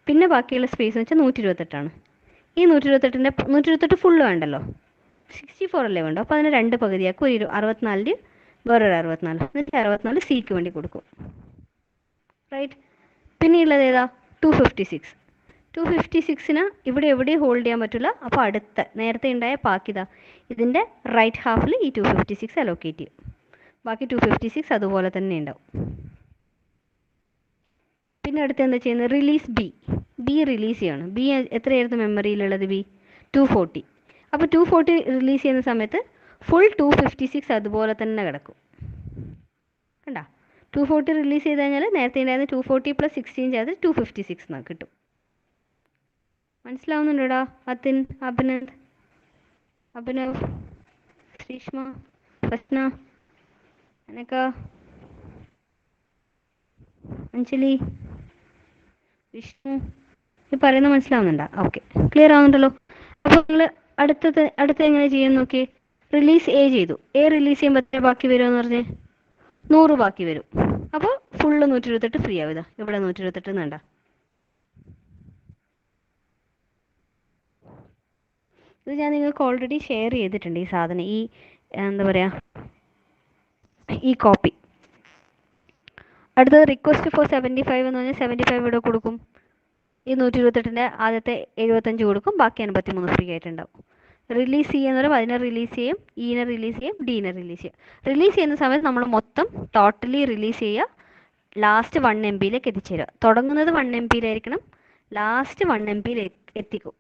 A: പിന്നെ ബാക്കിയുള്ള സ്പേസ് എന്ന് വെച്ചാൽ 128-ആണ്. ഈ 128 ഫുള്ള് വേണ്ടല്ലോ, 64 അല്ലേ വേണ്ടോ? അപ്പോൾ അതിനെ 2 പകുതിയാക്കും. ഒരു 64-ൽ വേറൊരു 64, എന്നിട്ട് 64 സിക്ക് വേണ്ടി കൊടുക്കും, റൈറ്റ്. പിന്നെയുള്ളത് ഏതാ? 256-ന് ഇവിടെ എവിടെയും ഹോൾഡ് ചെയ്യാൻ പറ്റില്ല. അപ്പോൾ അടുത്ത നേരത്തെ ഉണ്ടായ ബാക്കിതാ ഇതിൻ്റെ റൈറ്റ് ഹാഫിൽ ഈ 256 അലോക്കേറ്റ് ചെയ്യും. ബാക്കി 256 അതുപോലെ തന്നെ ഉണ്ടാവും. പിന്നെ അടുത്ത് എന്താ ചെയ്യുന്നത്? റിലീസ് ബി റിലീസ് ചെയ്യണം. ബി എത്രയായിരുന്നു മെമ്മറിയിലുള്ളത്? ബി 240. അപ്പോൾ 240 റിലീസ് ചെയ്യുന്ന സമയത്ത് ഫുൾ 256 അതുപോലെ തന്നെ കിടക്കും. കണ്ടാ? 240 റിലീസ് ചെയ്ത് കഴിഞ്ഞാൽ നേരത്തെ ഉണ്ടായിരുന്ന 240 + 16 ചെയ്ത് 256 കിട്ടും. മനസ്സിലാവുന്നുണ്ടോടാ? അത്തിൻ, അഭിനവ്, ശ്രീഷ്മ, പ്രശ്ന, അനക്ക, അഞ്ജലി, വിഷ്ണു, ഈ പറയുന്നത് മനസ്സിലാവുന്നുണ്ടോ? ഓക്കെ, ക്ലിയർ ആവുന്നുണ്ടല്ലോ. അപ്പോൾ നിങ്ങൾ അടുത്ത എങ്ങനെ ചെയ്യാൻ നോക്കി? റിലീസ് എ ചെയ്തു. എ റിലീസ് ചെയ്യുമ്പോൾ എത്ര ബാക്കി വരുമെന്ന് പറഞ്ഞ്? 100 ബാക്കി വരും. അപ്പോൾ ഫുള്ള് 128 ഫ്രീ ആവും. ഇതാ ഇവിടെ 128 വേണ്ട. ഇത് ഞാൻ നിങ്ങൾക്ക് ഓൾറെഡി ഷെയർ ചെയ്തിട്ടുണ്ട് ഈ സാധനം, ഈ എന്താ പറയുക, ഈ കോപ്പി. അടുത്തത് റിക്വസ്റ്റ് ഫോർ 75 എന്ന് പറഞ്ഞാൽ 75 ഇവിടെ കൊടുക്കും. ഈ 128-ൻ്റെ ആദ്യത്തെ 75 കൊടുക്കും, ബാക്കി 53 ഫ്രീ ആയിട്ടുണ്ടാവും. റിലീസ് ചെയ്യുന്ന പറയുമ്പോൾ അതിനെ റിലീസ് ചെയ്യും, ഇനെ റിലീസ് ചെയ്യും, ഡീനെ റിലീസ് ചെയ്യും. റിലീസ് ചെയ്യുന്ന സമയത്ത് നമ്മൾ മൊത്തം ടോട്ടലി റിലീസ് ചെയ്യുക, ലാസ്റ്റ് 1 MB-യിലേക്ക് എത്തിച്ചേരുക. തുടങ്ങുന്നത് 1 MB-യിലായിരിക്കണം, ലാസ്റ്റ് 1 MB-യിലേക്ക് എത്തിക്കും.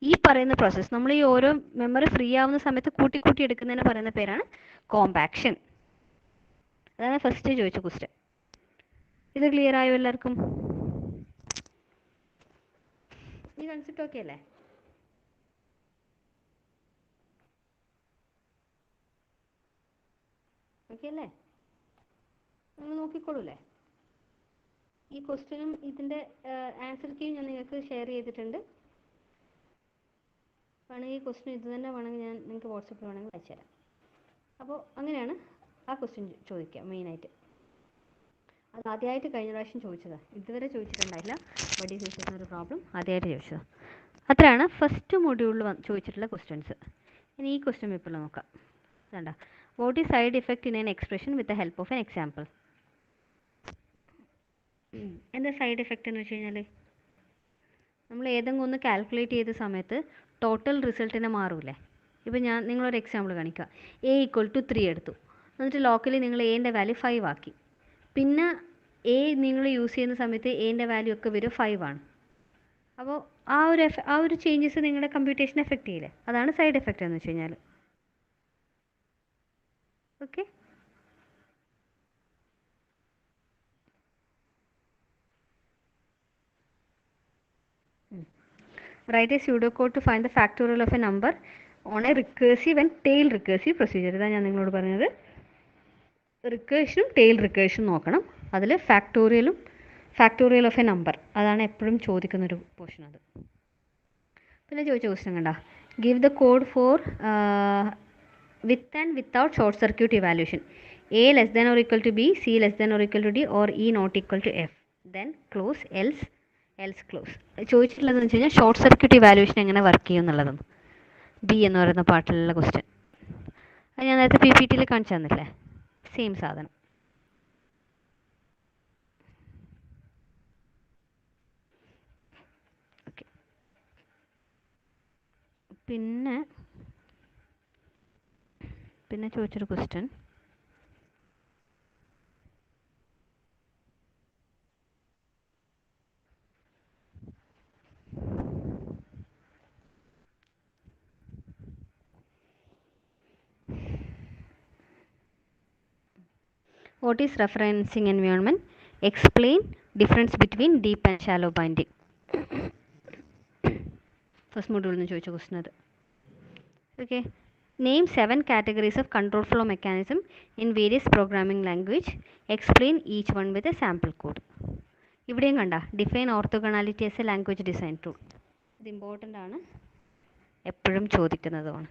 A: ഈ പറയുന്ന പ്രോസസ്സ് നമ്മൾ ഈ ഓരോ മെമ്മറി ഫ്രീ ആവുന്ന സമയത്ത് കൂട്ടി കൂട്ടി എടുക്കുന്നതിന് പറയുന്ന പേരാണ് കോമ്പാക്ഷൻ. അതാണ് ഫസ്റ്റ് ചോദിച്ച ക്വസ്റ്റ്യൻ. ഇത് ക്ലിയർ ആയോ എല്ലാവർക്കും? ഈ കൺസെപ്റ്റ് ഓക്കെ അല്ലേ? ഓക്കെ അല്ലേ? നിങ്ങൾ നോക്കിക്കോളൂല്ലേ? ഈ ക്വസ്റ്റ്യനും ഇതിൻ്റെ ആൻസർ കീയും ഞാൻ നിങ്ങൾക്ക് ഷെയർ ചെയ്തിട്ടുണ്ട്. വേണമെങ്കിൽ ഈ ക്വസ്റ്റ്യൻ ഇത് തന്നെ വേണമെങ്കിൽ ഞാൻ നിങ്ങൾക്ക് വാട്സപ്പിൽ വേണമെങ്കിൽ അയച്ചുതരാം. അപ്പോൾ അങ്ങനെയാണ് ആ ക്വസ്റ്റ്യൻ ചോദിക്കുക മെയിനായിട്ട്. അത് ആദ്യമായിട്ട് കഴിഞ്ഞ പ്രാവശ്യം ചോദിച്ചതാണ്, ഇതുവരെ ചോദിച്ചിട്ടുണ്ടായില്ല. ബഡി ഫേസ് ഒരു പ്രോബ്ലം ആദ്യമായിട്ട് ചോദിച്ചതാണ്. അത്രയാണ് ഫസ്റ്റ് മൊഡ്യൂളിൽ ചോദിച്ചിട്ടുള്ള ക്വസ്റ്റ്യൻസ്. ഇനി ഈ ക്വസ്റ്റ്യൻ പേപ്പറിൽ നോക്കാം. വേണ്ട, what is side effect in N expression with the help of an example. എന്താ സൈഡ് എഫക്റ്റ് എന്ന് വെച്ച് കഴിഞ്ഞാൽ, നമ്മൾ ഏതെങ്കിലും ഒന്ന് കാൽക്കുലേറ്റ് ചെയ്ത സമയത്ത് ടോട്ടൽ റിസൾട്ടിനെ മാറൂലേ. ഇപ്പോൾ ഞാൻ നിങ്ങളൊരു എക്സാമ്പിൾ കാണിക്കുക. എ = 3 എടുത്തു, എന്നിട്ട് ലോക്കലി നിങ്ങൾ എൻ്റെ വാല്യൂ 5 ആക്കി. പിന്നെ എ നിങ്ങൾ യൂസ് ചെയ്യുന്ന സമയത്ത് എൻ്റെ വാല്യൂ ഒക്കെ വരും 5 ആണ്. അപ്പോൾ ആ ഒരു ചേഞ്ചസ് നിങ്ങളുടെ കമ്പ്യൂട്ടേഷൻ എഫക്റ്റ് ചെയ്യില്ലേ, അതാണ് സൈഡ് എഫക്റ്റ് എന്ന് വെച്ച് കഴിഞ്ഞാൽ. Okay, write a pseudocode to find the factorial of a number on a recursive and tail recursive procedure. ഇതാണ് ഞാൻ നിങ്ങളോട് പറഞ്ഞത്. റിക്കേഷനും ടെയിൽ റിക്കേഷനും നോക്കണം. അതിൽ ഫാക്ടോറിയൽ ഓഫ് എ നമ്പർ, അതാണ് എപ്പോഴും ചോദിക്കുന്നൊരു പോർഷൻ. അത് പിന്നെ ചോദിച്ച ക്വസ്റ്റ്യൻ കണ്ട, give the code for with and without short circuit evaluation. A less than or equal to B, C less than or equal to D, or E not equal to F. Then close, else close. ചോദിച്ചിട്ടുള്ളതെന്ന് വെച്ച് കഴിഞ്ഞാൽ short circuit evaluation എങ്ങനെ work ചെയ്യും എന്നുള്ളതാണ്. B എന്ന് പറയുന്ന പാർട്ടിലുള്ള question. അത് ഞാൻ നേരത്തെ PPT കാണിച്ചു തന്നില്ലേ, സെയിം സാധനം. ഓക്കെ, പിന്നെ ചോദിച്ചൊരു question, what is referencing environment? Explain difference between deep and shallow binding. First മൊഡ്യൂളിൽ നിന്ന് ചോദിച്ച ക്വസ്റ്റ്യൻ അത്. Okay, name 7 categories of control flow mechanism in various programming language. Explain each one with a sample code. ഇവിടെയും കണ്ട, define orthogonality as A language design tool. ഇത് important ആണ്, എപ്പോഴും ചോദിക്കുന്നതുമാണ്.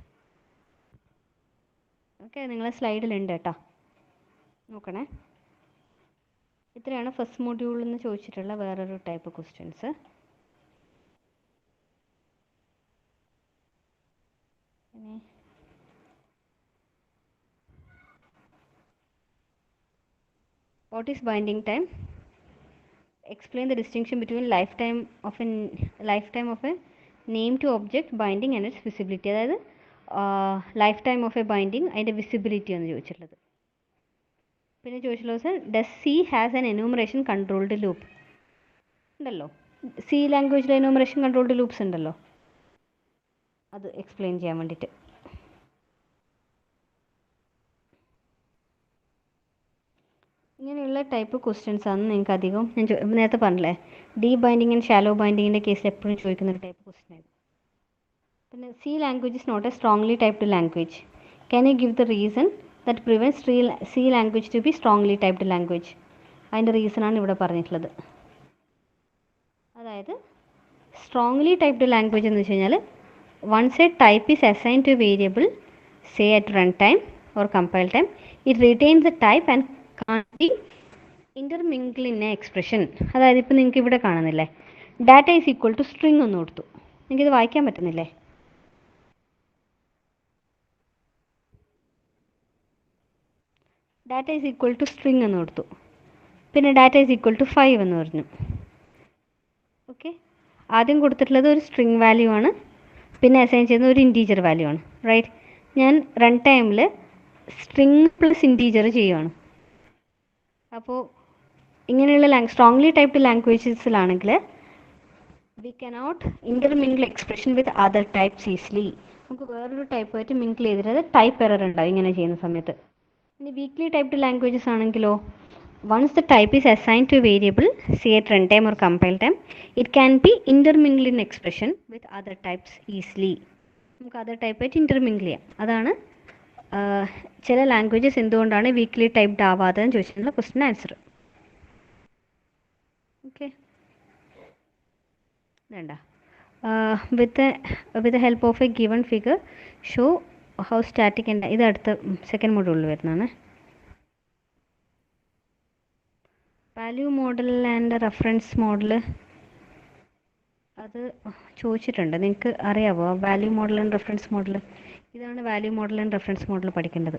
A: Okay, നിങ്ങളെ സ്ലൈഡിലുണ്ട് കേട്ടോ, നോക്കണേ. ഇത്രയാണ് ഫസ്റ്റ് മൊഡ്യൂളിൽ നിന്ന് ചോദിച്ചിട്ടുള്ള വേറൊരു type questions. What is binding time? Explain the distinction between lifetime of a name to object binding and its visibility. അതായത് life time of a binding അതിൻ്റെ വിസിബിലിറ്റി ആണ് ചോദിച്ചിട്ടുള്ളത്. പിന്നെ ചോദിച്ചുള്ളത് does C has an enumeration controlled loop. ഉണ്ടല്ലോ, C ലാംഗ്വേജിൽ enumeration controlled loops ഉണ്ടല്ലോ, അത് എക്സ്പ്ലെയിൻ ചെയ്യാൻ വേണ്ടിയിട്ട്. ഇങ്ങനെയുള്ള ടൈപ്പ് ക്വസ്റ്റ്യൻസ് ആണ് നിങ്ങൾക്ക് അധികം, ഞാൻ നേരത്തെ പറഞ്ഞില്ലേ, ഡീപ് ബൈൻഡിങ് ആൻഡ് ഷാലോ ബൈൻഡിങ്ങിൻ്റെ കേസിൽ എപ്പോഴും ചോദിക്കുന്ന ഒരു ടൈപ്പ് ക്വസ്റ്റ്യൻ ആയിരുന്നു. പിന്നെ C language is not a strongly typed language. Can you give the reason that prevents C language to be strongly typed language? അതിൻ്റെ റീസണാണ് ഇവിടെ പറഞ്ഞിട്ടുള്ളത്. അതായത് സ്ട്രോങ്ലി ടൈപ്ഡ് ലാംഗ്വേജ് എന്ന് വെച്ച് കഴിഞ്ഞാൽ once a type is assign to variable, say at run time or compile time, it retains the type and can't be intermingled in a expression. അതായത് ഇപ്പോൾ നിങ്ങൾക്ക് ഇവിടെ കാണുന്നില്ലേ, data is equal to string എന്ന് കൊടുത്തു. നിങ്ങൾക്കിത് വായിക്കാൻ പറ്റുന്നില്ലേ? Data is equal to string എന്ന് കൊടുത്തു, പിന്നെ ഡാറ്റ ഈസ് ഈക്വൽ ടു 5 എന്ന് പറഞ്ഞു. ഓക്കെ, ആദ്യം കൊടുത്തിട്ടുള്ളത് ഒരു സ്ട്രിങ് വാല്യൂ ആണ്, പിന്നെ അസൈൻ ചെയ്യുന്ന ഒരു ഇൻറ്റീജർ വാല്യൂ ആണ്. റൈറ്റ്, ഞാൻ റൺ ടൈമിൽ സ്ട്രിങ് പ്ലസ് ഇൻറ്റീജർ ചെയ്യുവാണ്. അപ്പോൾ ഇങ്ങനെയുള്ള സ്ട്രോങ്ലി ടൈപ്ഡ് ലാംഗ്വേജസിലാണെങ്കിൽ we cannot intermingle expression with other types easily. നമുക്ക് വേറൊരു ടൈപ്പായിട്ട് മിങ്കിൾ ചെയ്തിട്ട് ടൈപ്പ് എറർ ഉണ്ടാവും ഇങ്ങനെ ചെയ്യുന്ന സമയത്ത്. ഇനി വീക്ക്ലി ടൈപ്ഡ് ലാംഗ്വേജസ് ആണെങ്കിലോ, once the type is assigned to a variable, say at runtime or compile time, it can be intermingled in expression with other types easily. നമുക്ക് അതർ ടൈപ്പായിട്ട് ഇന്റർമിംഗിൾ ചെയ്യാം. അതാണ് ചില ലാംഗ്വേജസ് എന്തുകൊണ്ടാണ് വീക്ക്ലി ടൈപ്ഡ് ആവാത്തതെന്ന് ചോദിച്ചിട്ടുള്ള ക്വസ്റ്റിന് answer. Okay, വേണ്ട with the help of a given figure show how static and ഇത് അടുത്ത second മോഡ്യൂളിൽ വരുന്നതാണ്. Value model and reference model അത് ചോദിച്ചിട്ടുണ്ട്. നിങ്ങൾക്ക് അറിയാവോ value model and reference model? ഇതാണ് value model and reference model പഠിക്കേണ്ടത്.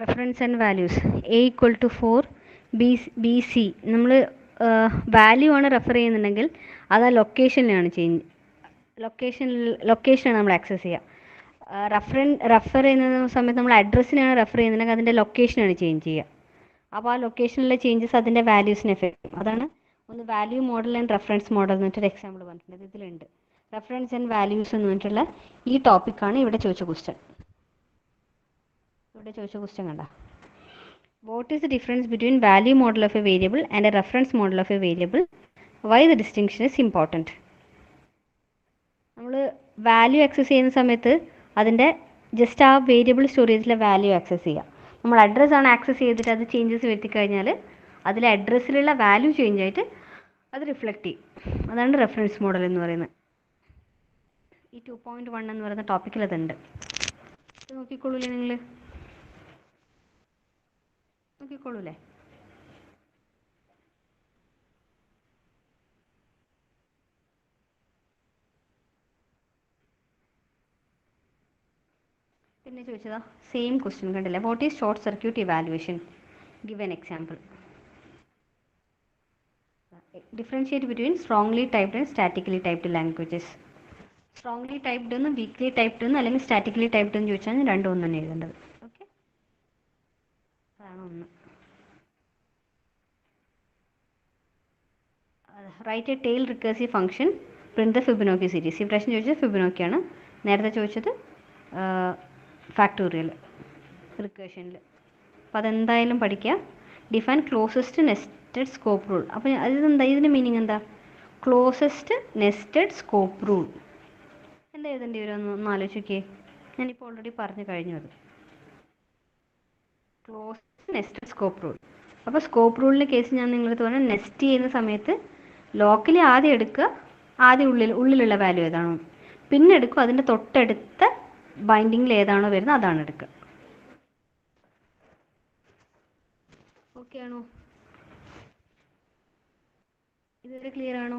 A: Reference and values A equal to 4 B C. നമ്മൾ വാല്യൂ ആണ് റെഫർ ചെയ്യുന്നുണ്ടെങ്കിൽ അത് ആ ലൊക്കേഷനിലാണ് ചേഞ്ച്, ലൊക്കേഷനാണ് നമ്മൾ ആക്സസ് ചെയ്യുക. റെഫർ ചെയ്യുന്ന സമയത്ത് നമ്മൾ അഡ്രസ്സിനാണ് റെഫർ ചെയ്യുന്നുണ്ടെങ്കിൽ അതിൻ്റെ ലൊക്കേഷനാണ് ചേഞ്ച് ചെയ്യുക. അപ്പോൾ ആ ലൊക്കേഷനിലെ ചേഞ്ചസ് അതിൻ്റെ വാല്യൂസിനെ എഫക്ട് ചെയ്യും. അതാണ് ഒന്ന് value model and reference model എന്ന് പറഞ്ഞിട്ടൊരു എക്സാമ്പിൾ പറഞ്ഞിട്ടുണ്ട്. ഇതിലുണ്ട് റെഫറൻസ് ആൻഡ് വാല്യൂസ് എന്ന് പറഞ്ഞിട്ടുള്ള ഈ ടോപ്പിക്കാണ് ഇവിടെ ചോദിച്ച ക്വസ്റ്റ്യൻ. ഇവിടെ ചോദിച്ച ക്വസ്റ്റ്യൻ കണ്ട, what is the difference between value model of a variable and a reference model of a variable, why the distinction is important. നമ്മൾ വാല്യൂ ആക്സസ് ചെയ്യുന്ന സമയത്ത് അതിൻ്റെ ജസ്റ്റ് ആ വേരിയബിൾ സ്റ്റോർ ചെയ്തിട്ടുള്ള വാല്യൂ ആക്സസ് ചെയ്യുക. നമ്മൾ അഡ്രസ്സാണ് ആക്സസ് ചെയ്തിട്ട് അത് ചേഞ്ചസ് വരുത്തി കഴിഞ്ഞാൽ അതിലെ അഡ്രസ്സിലുള്ള വാല്യൂ ചേഞ്ച് ആയിട്ട് അത് റിഫ്ലക്റ്റ് ചെയ്യും. അതാണ് റെഫറൻസ് മോഡൽ എന്ന് പറയുന്നത്. ഈ 2.1 എന്ന് പറയുന്ന ടോപ്പിക്കിൽ അതുണ്ട്. ഇത് നോക്കിക്കോളൂലേ നിങ്ങൾ? നോക്കിക്കോളൂലേ? പിന്നെ ചോദിച്ചതാ സെയിം ക്വസ്റ്റ്യൻ കണ്ടില്ലേ, what is short circuit evaluation, give an example. Differentiate between strongly typed and statically typed languages. Strongly typed എന്നും വീക്ക്ലി ടൈപ്ഡ് എന്നും അല്ലെങ്കിൽ സ്റ്റാറ്റിക്കലി ടൈപ്ഡ് എന്ന് ചോദിച്ചാൽ രണ്ടും ഒന്നും തന്നെ എഴുതേണ്ടത്. ഓക്കെ, അതാണ് ഒന്ന്. Write a tail recursive function print the Fibonacci series. ഈ പ്രശ്നം ചോദിച്ചത് ഫിബൊനാച്ചിയാണ്, നേരത്തെ ചോദിച്ചത് ഫാക്ടോറിയൽ റിക്കേഷനിൽ. അപ്പോൾ അതെന്തായാലും പഠിക്കുക. Define closest nested scope rule. അപ്പോൾ ഇതെന്താ, ഇതിൻ്റെ മീനിങ് എന്താ? ക്ലോസസ്റ്റ് നെസ്റ്റഡ് സ്കോപ്പ് റൂൾ എന്താ എഴുതേണ്ടി വരും ഒന്ന് ആലോചിക്കേ. ഞാനിപ്പോൾ ഓൾറെഡി പറഞ്ഞു കഴിഞ്ഞു അത്. Closest nested scope rule. അപ്പോൾ സ്കോപ്പ് റൂളിൻ്റെ കേസ് ഞാൻ നിങ്ങളടുത്ത് പറഞ്ഞാൽ നെസ്റ്റ് ചെയ്യുന്ന സമയത്ത് ലോക്കലി ആദ്യം എടുക്കുക, ആദ്യം ഉള്ളിലുള്ള വാല്യൂ ഏതാണോ, പിന്നെ എടുക്കുക അതിൻ്റെ തൊട്ടടുത്ത ബൈൻഡിങ്ങിൽ ഏതാണോ വരുന്നത് അതാണ് എടുക്കുക. ഓക്കെ ആണോ? ഇതുവരെ ക്ലിയർ ആണോ?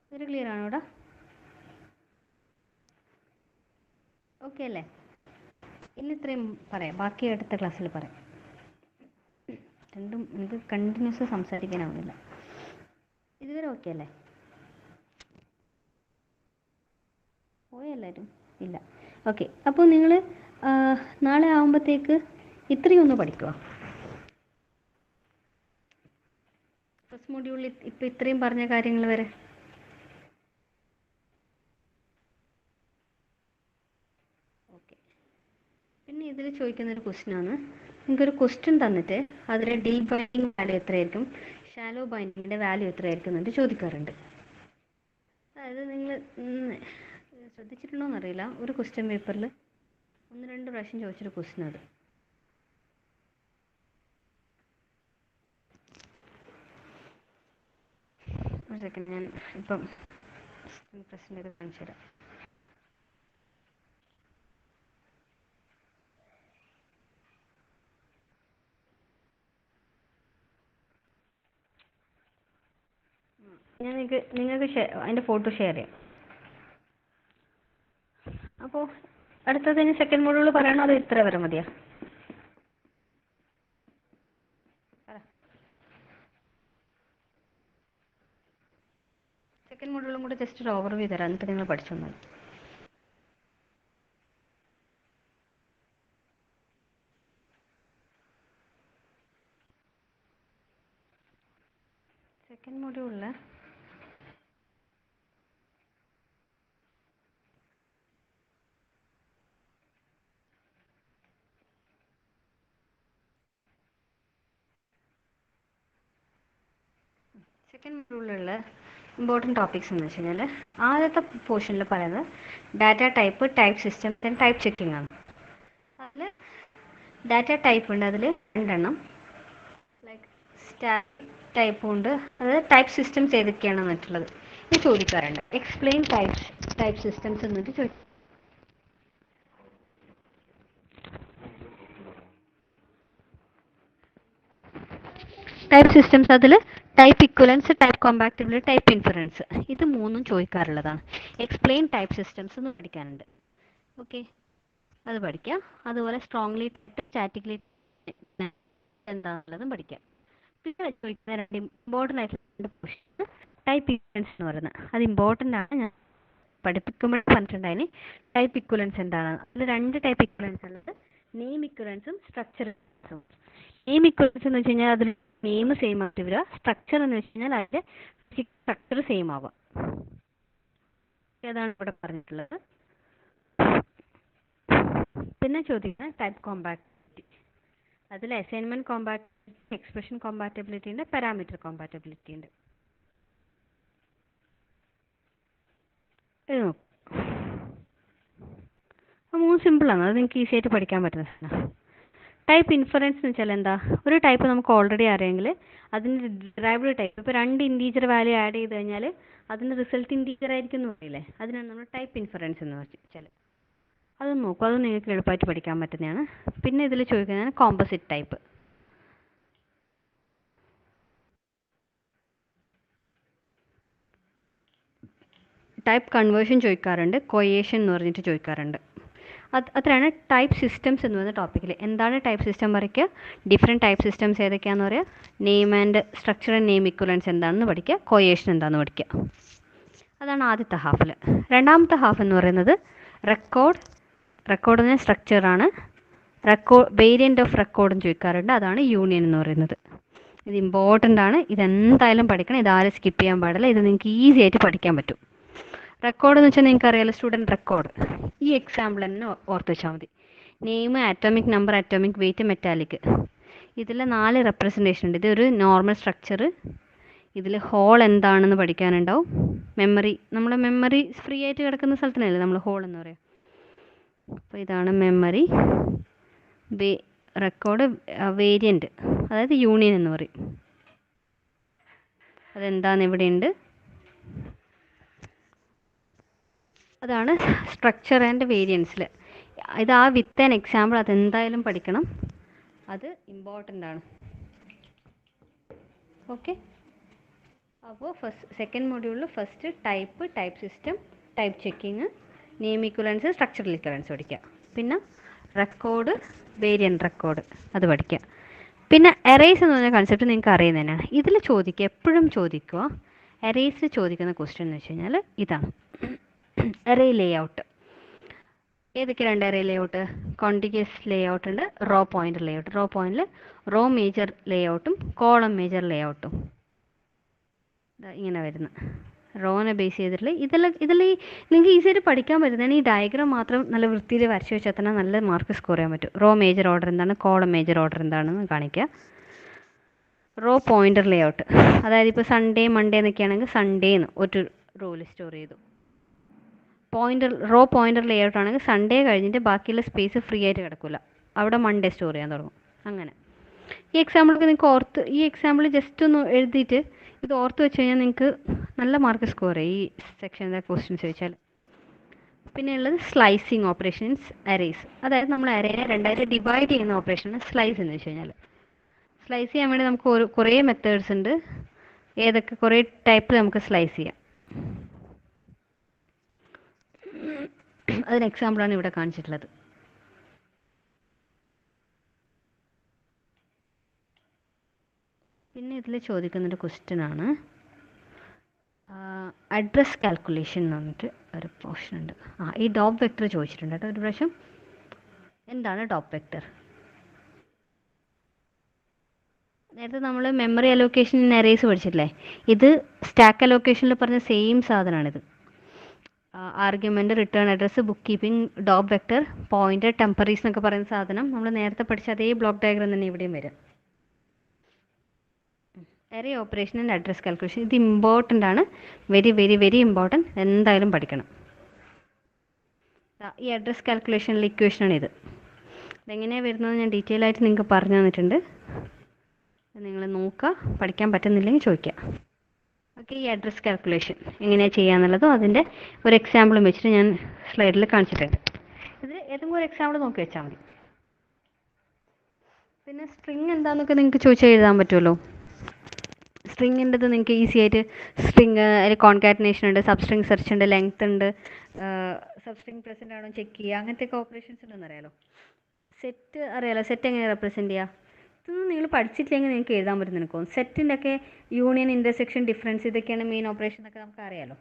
A: ഇതുവരെ ക്ലിയർ ആണോ ഇവിടെ? ഓക്കെ അല്ലേ? ഇനി ഇത്രയും പറയാം, ബാക്കി അടുത്ത ക്ലാസ്സിൽ പറയാം. രണ്ടും എനിക്ക് കണ്ടിന്യൂസ് സംസാരിക്കാനാവുന്നില്ല. ഇതുവരെ ഓക്കെ അല്ലേ? പോയെല്ലാവരും? ഇല്ല. ഓക്കെ, അപ്പോൾ നിങ്ങൾ നാളെ ആകുമ്പോഴത്തേക്ക് ഇത്രയും ഒന്ന് പഠിക്കുക. ഫസ്റ്റ് മൊഡ്യൂളിൽ ഇപ്പോൾ ഇത്രയും പറഞ്ഞ കാര്യങ്ങൾ വരെ. ഓക്കെ, പിന്നെ ഇതിൽ ചോദിക്കുന്നൊരു ക്വസ്റ്റ്യനാണ്, നിങ്ങൾക്കൊരു ക്വസ്റ്റ്യൻ തന്നിട്ട് അതിലെ ഡീപ്പ് ബൈൻഡിങ് വാല്യൂ എത്രയായിരിക്കും, ഷാലോ ബൈൻഡിങ്ങിൻ്റെ വാല്യൂ എത്രയായിരിക്കും എന്നിട്ട് ചോദിക്കാറുണ്ട്. അതായത് നിങ്ങൾ ശ്രദ്ധിച്ചിട്ടുണ്ടോയെന്നറിയില്ല, ഒരു ക്വസ്റ്റ്യൻ പേപ്പറിൽ 1-2 പ്രാവശ്യം ചോദിച്ചൊരു ക്വസ്റ്റ്യൻ അത്. ഒരു സെക്കൻഡ്, ഞാൻ ഇപ്പം പ്രസൻറ്റ് ചെയ്ത് കാണിച്ചു തരാം. ഞാൻ നിങ്ങൾക്ക് അതിൻ്റെ ഫോട്ടോ ഷെയർ ചെയ്യാം. അപ്പോൾ അടുത്തതിന് സെക്കൻഡ് മോഡ്യൂൾ പറയണോ അതോ ഇത്ര വരെ മതിയോ? ജസ്റ്റ് ഒരു ഓവർവ്യൂ തരാം, എന്നിട്ട് നിങ്ങൾ പഠിച്ചു വന്നാൽ. സെക്കൻഡ് മൊഡ്യൂളിൽ ഇമ്പോർട്ടൻറ്റ് ടോപ്പിക്സ് എന്ന് വെച്ച് കഴിഞ്ഞാൽ ആദ്യത്തെ പോർഷനിൽ പറയുന്നത് data type, type system, then type checking ആണ്. അതിൽ ഡാറ്റ ടൈപ്പ് ഉണ്ട്, അതിൽ 2 എണ്ണം. ലൈക്ക് സ്റ്റാറ്റിക് ടൈപ്പും ഉണ്ട്, അതായത് ടൈപ്പ് സിസ്റ്റംസ് ഏതൊക്കെയാണെന്ന് വെച്ചിട്ടുള്ളത് ഇത് ചോദിക്കാറുണ്ട്. എക്സ്പ്ലെയിൻ ടൈപ്പ് സിസ്റ്റംസ് എന്നിട്ട് ചോദിക്കും. ടൈപ്പ് സിസ്റ്റംസ് അതിൽ type ഇക്വലൻസ്, type compatibility, type inference, ഇത് 3ഉം ചോദിക്കാറുള്ളതാണ്. എക്സ്പ്ലെയിൻ ടൈപ്പ് സിസ്റ്റംസ് എന്ന് പഠിക്കാനുണ്ട്. ഓക്കെ, അത് പഠിക്കാം. അതുപോലെ സ്ട്രോങ്ലി, സ്റ്റാറ്റിക്കലി എന്താണെന്നുള്ളതും പഠിക്കാം. പിന്നെ ചോദിക്കുന്ന 2 ഇമ്പോർട്ടൻ്റ് ആയിട്ടുള്ള 2 പോർഷൻ ടൈപ്പ് ഇക്വലൻസ് എന്ന് പറയുന്നത്. അത് ഇമ്പോർട്ടൻ്റ് ആണ്, ഞാൻ പഠിപ്പിക്കുമ്പോൾ പറഞ്ഞിട്ടുണ്ടായിന് ടൈപ്പ് ഇക്വലൻസ് എന്താണ്. അതിൽ 2 ടൈപ്പ് ഇക്വലൻസ് ഉള്ളത്, നെയിം ഇക്വലൻസും സ്ട്രക്ചർ ഇക്വലൻസും. നെയിം ഇക്വലൻസ് എന്ന് വെച്ച് കഴിഞ്ഞാൽ അതിൽ നെയിം സെയിം ആയിട്ട് വരിക, സ്ട്രക്ചർ എന്ന് വെച്ച് കഴിഞ്ഞാൽ അതിൻ്റെ സ്ട്രക്ചർ സെയിം ആവാം. ഏതാണ് ഇവിടെ പറഞ്ഞിട്ടുള്ളത്. പിന്നെ ചോദിക്കുന്ന ടൈപ്പ് കോമ്പാക്റ്റിവിറ്റി, അതിൽ അസൈൻമെൻറ്റ് കോമ്പാക്റ്റിവിറ്റി, എക്സ്പ്രഷൻ കോമ്പാറ്റബിലിറ്റി ഉണ്ട്, പാരാമീറ്റർ കോമ്പാറ്റബിലിറ്റി ഉണ്ട്. ഇത് നോക്കും, 3 സിമ്പിളാണ്, അത് നിങ്ങൾക്ക് ഈസി ആയിട്ട് പഠിക്കാൻ പറ്റുന്ന. ടൈപ്പ് ഇൻഫറൻസ് എന്ന് വെച്ചാൽ എന്താ, ഒരു ടൈപ്പ് നമുക്ക് ഓൾറെഡി അറിയാമെങ്കിൽ അതിൻ്റെ ഡിറൈവ്ഡ് ടൈപ്പ്, ഇപ്പോൾ 2 ഇൻറ്റീജർ വാല്യൂ ആഡ് ചെയ്ത് കഴിഞ്ഞാൽ അതിൻ്റെ റിസൾട്ട് ഇൻറ്റീജർ ആയിരിക്കും എന്ന് പറയില്ലേ, അതിനാണ് നമ്മൾ ടൈപ്പ് ഇൻഫറൻസ് എന്ന് വെച്ചാൽ. അത് നോക്കും, അത് നിങ്ങൾക്ക് എളുപ്പമായിട്ട് പഠിക്കാൻ പറ്റുന്നതാണ്. പിന്നെ ഇതിൽ ചോദിക്കുന്നതാണ് കോമ്പോസിറ്റ് ടൈപ്പ്. ടൈപ്പ് കൺവേർഷൻ ചോദിക്കാറുണ്ട്, കൊയേഷൻ എന്ന് പറഞ്ഞിട്ട് ചോദിക്കാറുണ്ട്. അത്രയാണ് ടൈപ്പ് സിസ്റ്റംസ് എന്ന് പറയുന്ന ടോപ്പിക്കിൽ. എന്താണ് ടൈപ്പ് സിസ്റ്റം വരയ്ക്കുക, ഡിഫറെൻറ്റ് ടൈപ്പ് സിസ്റ്റംസ് ഏതൊക്കെയാണെന്ന് പറയുക, name and structure and name ഇക്വലൻസ് എന്താണെന്ന് പഠിക്കുക, കൊയേഷൻ എന്താണെന്ന് പഠിക്കുക. അതാണ് ആദ്യത്തെ ഹാഫിൽ. രണ്ടാമത്തെ ഹാഫ് എന്ന് പറയുന്നത് റെക്കോർഡിന് സ്ട്രക്ചറാണ്. വേരിയൻ്റ് ഓഫ് റെക്കോർഡും ചോദിക്കാറുണ്ട്, അതാണ് യൂണിയൻ എന്ന് പറയുന്നത്. ഇത് ഇമ്പോർട്ടൻ്റ് ആണ്, ഇതെന്തായാലും പഠിക്കണം, ഇതാരും സ്കിപ്പ് ചെയ്യാൻ പാടില്ല, ഇത് നിങ്ങൾക്ക് ഈസി ആയിട്ട് പഠിക്കാൻ പറ്റും. റെക്കോർഡ് എന്ന് വെച്ചാൽ നിങ്ങൾക്ക് അറിയാലോ, സ്റ്റുഡൻറ്റ് റെക്കോർഡ്. ഈ എക്സാമ്പിൾ തന്നെ ഓർത്ത് വെച്ചാൽ മതി. Name, atomic number, atomic weight, metallic, ഇതിൽ 4 റെപ്രസെൻറ്റേഷൻ ഉണ്ട്. ഇതൊരു നോർമൽ സ്ട്രക്ചർ. ഇതിൽ ഹോൾ എന്താണെന്ന് പഠിക്കാനുണ്ടാവും. മെമ്മറി, നമ്മുടെ മെമ്മറി ഫ്രീ ആയിട്ട് കിടക്കുന്ന സ്ഥലത്തിനല്ലേ നമ്മൾ ഹോൾ എന്ന് പറയാം. അപ്പോൾ ഇതാണ് മെമ്മറി. റെക്കോർഡ് വേരിയൻ്റ്, അതായത് യൂണിയൻ എന്ന് പറയും. അതെന്താണെന്ന് ഇവിടെയുണ്ട്. അതാണ് സ്ട്രക്ചർ ആൻഡ് വേരിയൻസിൽ. ഇത് ആ വിത്ത് ആൻ എക്സാമ്പിൾ, അതെന്തായാലും പഠിക്കണം, അത് ഇമ്പോർട്ടൻ്റ് ആണ്. ഓക്കെ, അപ്പോൾ സെക്കൻഡ് മൊഡ്യൂളിൽ first type system, type checking, name ഇക്വലൻസ്, structural ഇക്വലൻസ് പഠിക്കുക. പിന്നെ റെക്കോർഡ്, വേരിയൻ്റ് റെക്കോർഡ്, അത് പഠിക്കുക. പിന്നെ എറേസ് എന്ന് പറഞ്ഞ കൺസെപ്റ്റ് നിങ്ങൾക്ക് അറിയുന്നത് തന്നെയാണ്. ഇതിൽ ചോദിക്കുക, എപ്പോഴും ചോദിക്കുക, എറേസിൽ ചോദിക്കുന്ന ക്വസ്റ്റ്യൻ എന്ന് വെച്ച് കഴിഞ്ഞാൽ ഇതാണ്. എറേ ലേഔട്ട് ഏതൊക്കെയാണ്? എറേ ലേഔട്ട് കോണ്ടിഗ്യസ് ലേഔട്ട് ഉണ്ട്, റോ പോയിൻ്റർ ലേഔട്ട്. റോ പോയിന്റിൽ റോ മേജർ ലേഔട്ടും കോളം മേജർ ലേഔട്ടും ഇങ്ങനെ വരുന്ന റോനെ ബേസ് ചെയ്തിട്ടുള്ള ഇതെല്ലാം നിങ്ങൾക്ക് ഈസി ആയിട്ട് പഠിക്കാൻ പറ്റുന്നതാണ്. ഈ ഡയഗ്രാം മാത്രം നല്ല വൃത്തിയിൽ വരച്ച് വെച്ചാൽ തന്നെ നല്ല മാർക്ക് സ്കോർ ചെയ്യാൻ പറ്റും. റോ മേജർ ഓർഡർ എന്താണ്, കോളം മേജർ ഓർഡർ എന്താണെന്ന് കാണിക്കുക. റോ പോയിൻ്റർ ലേഔട്ട്, അതായത് ഇപ്പോൾ സൺഡേ മൺഡേ എന്നൊക്കെയാണെങ്കിൽ സൺഡേന്ന് ഒരു റോയിൽ സ്റ്റോർ ചെയ്തു. റോ പോയിൻ്റർ ലേഔട്ട് ആണെങ്കിൽ സൺഡേ കഴിഞ്ഞിട്ട് ബാക്കിയുള്ള സ്പേസ് ഫ്രീ ആയിട്ട് കിടക്കില്ല, അവിടെ മൺഡേ സ്റ്റോർ ചെയ്യാൻ തുടങ്ങും. അങ്ങനെ ഈ എക്സാമ്പിളൊക്കെ നിങ്ങൾക്ക് ഈ എക്സാമ്പിൾ ജസ്റ്റ് ഒന്ന് എഴുതിയിട്ട് ഇത് ഓർത്ത് വെച്ച് കഴിഞ്ഞാൽ നിങ്ങൾക്ക് നല്ല മാർക്ക് സ്കോർ ചെയ്യും ഈ സെക്ഷനിലെ ക്വസ്റ്റ്യൻസ് ചോദിച്ചാൽ. പിന്നെ ഉള്ളത് സ്ലൈസിങ് ഓപ്പറേഷൻസ്, അറേസ്, അതായത് നമ്മൾ അറേനെ 2ആയിട്ട് ഡിവൈഡ് ചെയ്യുന്ന ഓപ്പറേഷനാണ് സ്ലൈസ് എന്ന് വെച്ച് കഴിഞ്ഞാൽ. സ്ലൈസ് ചെയ്യാൻ വേണ്ടി നമുക്ക് കുറേ മെത്തേഡ്സ് ഉണ്ട്. ഏതൊക്കെ കുറേ ടൈപ്പിൽ നമുക്ക് സ്ലൈസ് ചെയ്യാം. അതിന് എക്സാമ്പിളാണ് ഇവിടെ കാണിച്ചിട്ടുള്ളത്. പിന്നെ ഇതിൽ ചോദിക്കുന്നൊരു ക്വസ്റ്റ്യൻ ആണ്, അഡ്രസ് കാൽക്കുലേഷൻ എന്ന് പറഞ്ഞിട്ട് ഒരു പോർഷൻ ഉണ്ട്. ഈ ഡോപ്പ് വെക്ടർ ചോദിച്ചിട്ടുണ്ട് കേട്ടോ ഒരു പ്രാവശ്യം. എന്താണ് ഡോപ്പ് വെക്ടർ? നേരത്തെ നമ്മൾ മെമ്മറി അലോക്കേഷൻ ഇൻ അറേസ് പഠിച്ചിട്ടില്ലേ? ഇത് സ്റ്റാക്ക് അലോക്കേഷനിൽ പറഞ്ഞ സെയിം സാധനമാണിത്. Argument, return address, book keeping, dope vector, pointer, temporaries എന്നൊക്കെ പറയുന്ന സാധനം നമ്മൾ നേരത്തെ പഠിച്ച അതേ ബ്ലോക്ക് ഡയഗ്രാം തന്നെ ഇവിടെയും വരും. Array operation and address calculation, ഇത് ഇമ്പോർട്ടൻ്റ് ആണ്. വെരി വെരി വെരി ഇമ്പോർട്ടൻറ്റ്, എന്തായാലും പഠിക്കണം. ഈ അഡ്രസ് കാൽക്കുലേഷനിലെ ഇക്വേഷനാണ് ഇത്. ഇതെങ്ങനെയാണ് വരുന്നത് ഞാൻ ഡീറ്റെയിൽ ആയിട്ട് നിങ്ങൾക്ക് പറഞ്ഞു തന്നിട്ടുണ്ട്. നിങ്ങൾ നോക്കുക, പഠിക്കാൻ പറ്റുന്നില്ലെങ്കിൽ ചോദിക്കുക. ഓക്കെ, ഈ അഡ്രസ് കാൽക്കുലേഷൻ എങ്ങനെയാണ് ചെയ്യാന്നുള്ളതും അതിൻ്റെ ഒരു എക്സാമ്പിളും വെച്ചിട്ട് ഞാൻ സ്ലൈഡിൽ കാണിച്ചിട്ടുണ്ട്. ഇതിൽ ഏതെങ്കിലും ഒരു എക്സാമ്പിൾ നോക്കി വെച്ചാൽ മതി. പിന്നെ സ്ട്രിങ് എന്താണെന്നൊക്കെ നിങ്ങൾക്ക് ചോദിച്ചാൽ എഴുതാൻ പറ്റുമല്ലോ. സ്ട്രിങ്ങിൻ്റെത് നിങ്ങൾക്ക് ഈസി ആയിട്ട് സ്ട്രിങ് അതിൽ കോൺകാറ്റിനേഷൻ ഉണ്ട്, സബ്സ്ട്രിങ് സെർച്ച് ഉണ്ട്, ലെങ്ത് ഉണ്ട്, സബ്സ്ട്രിങ് പ്രസൻറ്റ് ആണോ ചെക്ക് ചെയ്യുക, അങ്ങനത്തെയൊക്കെ ഓപ്പറേഷൻസ് ഉണ്ടെന്ന് അറിയാലോ. സെറ്റ് അറിയാലോ, സെറ്റ് എങ്ങനെ റെപ്രസെൻറ്റ് ചെയ്യുക. ഇതൊന്നും നിങ്ങൾ പഠിച്ചിട്ടില്ലെങ്കിൽ നിങ്ങൾക്ക് എഴുതാൻ പറ്റും. നിനക്കും സെറ്റിൻ്റെ ഒക്കെ യൂണിയൻ, ഇൻ്റർസെക്ഷൻ, ഡിഫറൻസ്, ഇതൊക്കെയാണ് മെയിൻ ഓപ്പറേഷൻ എന്നൊക്കെ നമുക്ക് അറിയാലോ.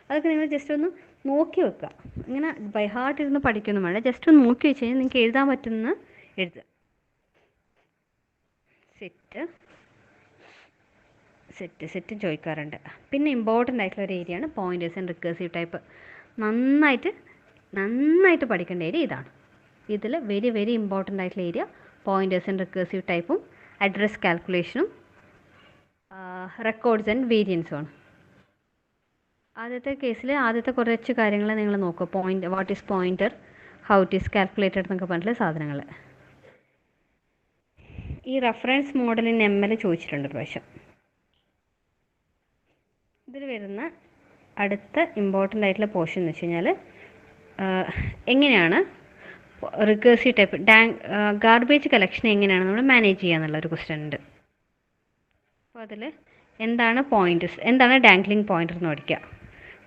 A: അതൊക്കെ നിങ്ങൾ ജസ്റ്റ് ഒന്ന് നോക്കി വെക്കുക. ഇങ്ങനെ ബൈ ഹാർട്ട് ഇരുന്ന് പഠിക്കൊന്നും വേണ്ട, ജസ്റ്റ് ഒന്ന് നോക്കി വെച്ച് കഴിഞ്ഞാൽ നിങ്ങൾക്ക് എഴുതാൻ പറ്റുന്ന എഴുതുക. സെറ്റ് ചോദിക്കാറുണ്ട്. പിന്നെ ഇമ്പോർട്ടൻ്റ് ആയിട്ടുള്ള ഒരു ഏരിയ ആണ് പോയിൻറ്റേഴ്സ് ആൻഡ് റിക്കേഴ്സീവ് ടൈപ്പ്. നന്നായിട്ട് പഠിക്കേണ്ട ഏരിയ ഇതാണ്. ഇതിൽ വെരി വെരി ഇമ്പോർട്ടൻ്റ് ആയിട്ടുള്ള ഏരിയ പോയിൻറ്റേഴ്സ് ആൻഡ് റിക്കേഴ്സീവ് ടൈപ്പും അഡ്രസ് കാൽക്കുലേഷനും റെക്കോർഡ്സ് ആൻഡ് വേരിയൻസും ആണ്. ആദ്യത്തെ കേസിൽ ആദ്യത്തെ കുറച്ച് കാര്യങ്ങൾ നിങ്ങൾ നോക്കുക. What is pointer, how it is calculated എന്നൊക്കെ പറഞ്ഞിട്ടുള്ള സാധനങ്ങൾ. ഈ റെഫറൻസ് മോഡൽ ഇൻ ML ചോദിച്ചിട്ടുണ്ട് പ്രാവശ്യം. ഇതിൽ വരുന്ന അടുത്ത ഇമ്പോർട്ടൻ്റ് ആയിട്ടുള്ള പോർഷൻ എന്ന് വെച്ച് കഴിഞ്ഞാൽ എങ്ങനെയാണ് റിക്കേഴ്സീവ് ടൈപ്പ് ഗാർബേജ് കളക്ഷൻ എങ്ങനെയാണ് നമ്മൾ മാനേജ് ചെയ്യുക എന്നുള്ളൊരു ക്വസ്റ്റ്യൻ ഉണ്ട്. അപ്പോൾ അതിൽ എന്താണ് പോയിൻറ്റേഴ്സ്, എന്താണ് ഡാംഗ്ലിംഗ് പോയിൻറ്റർ എന്ന് പഠിക്കുക.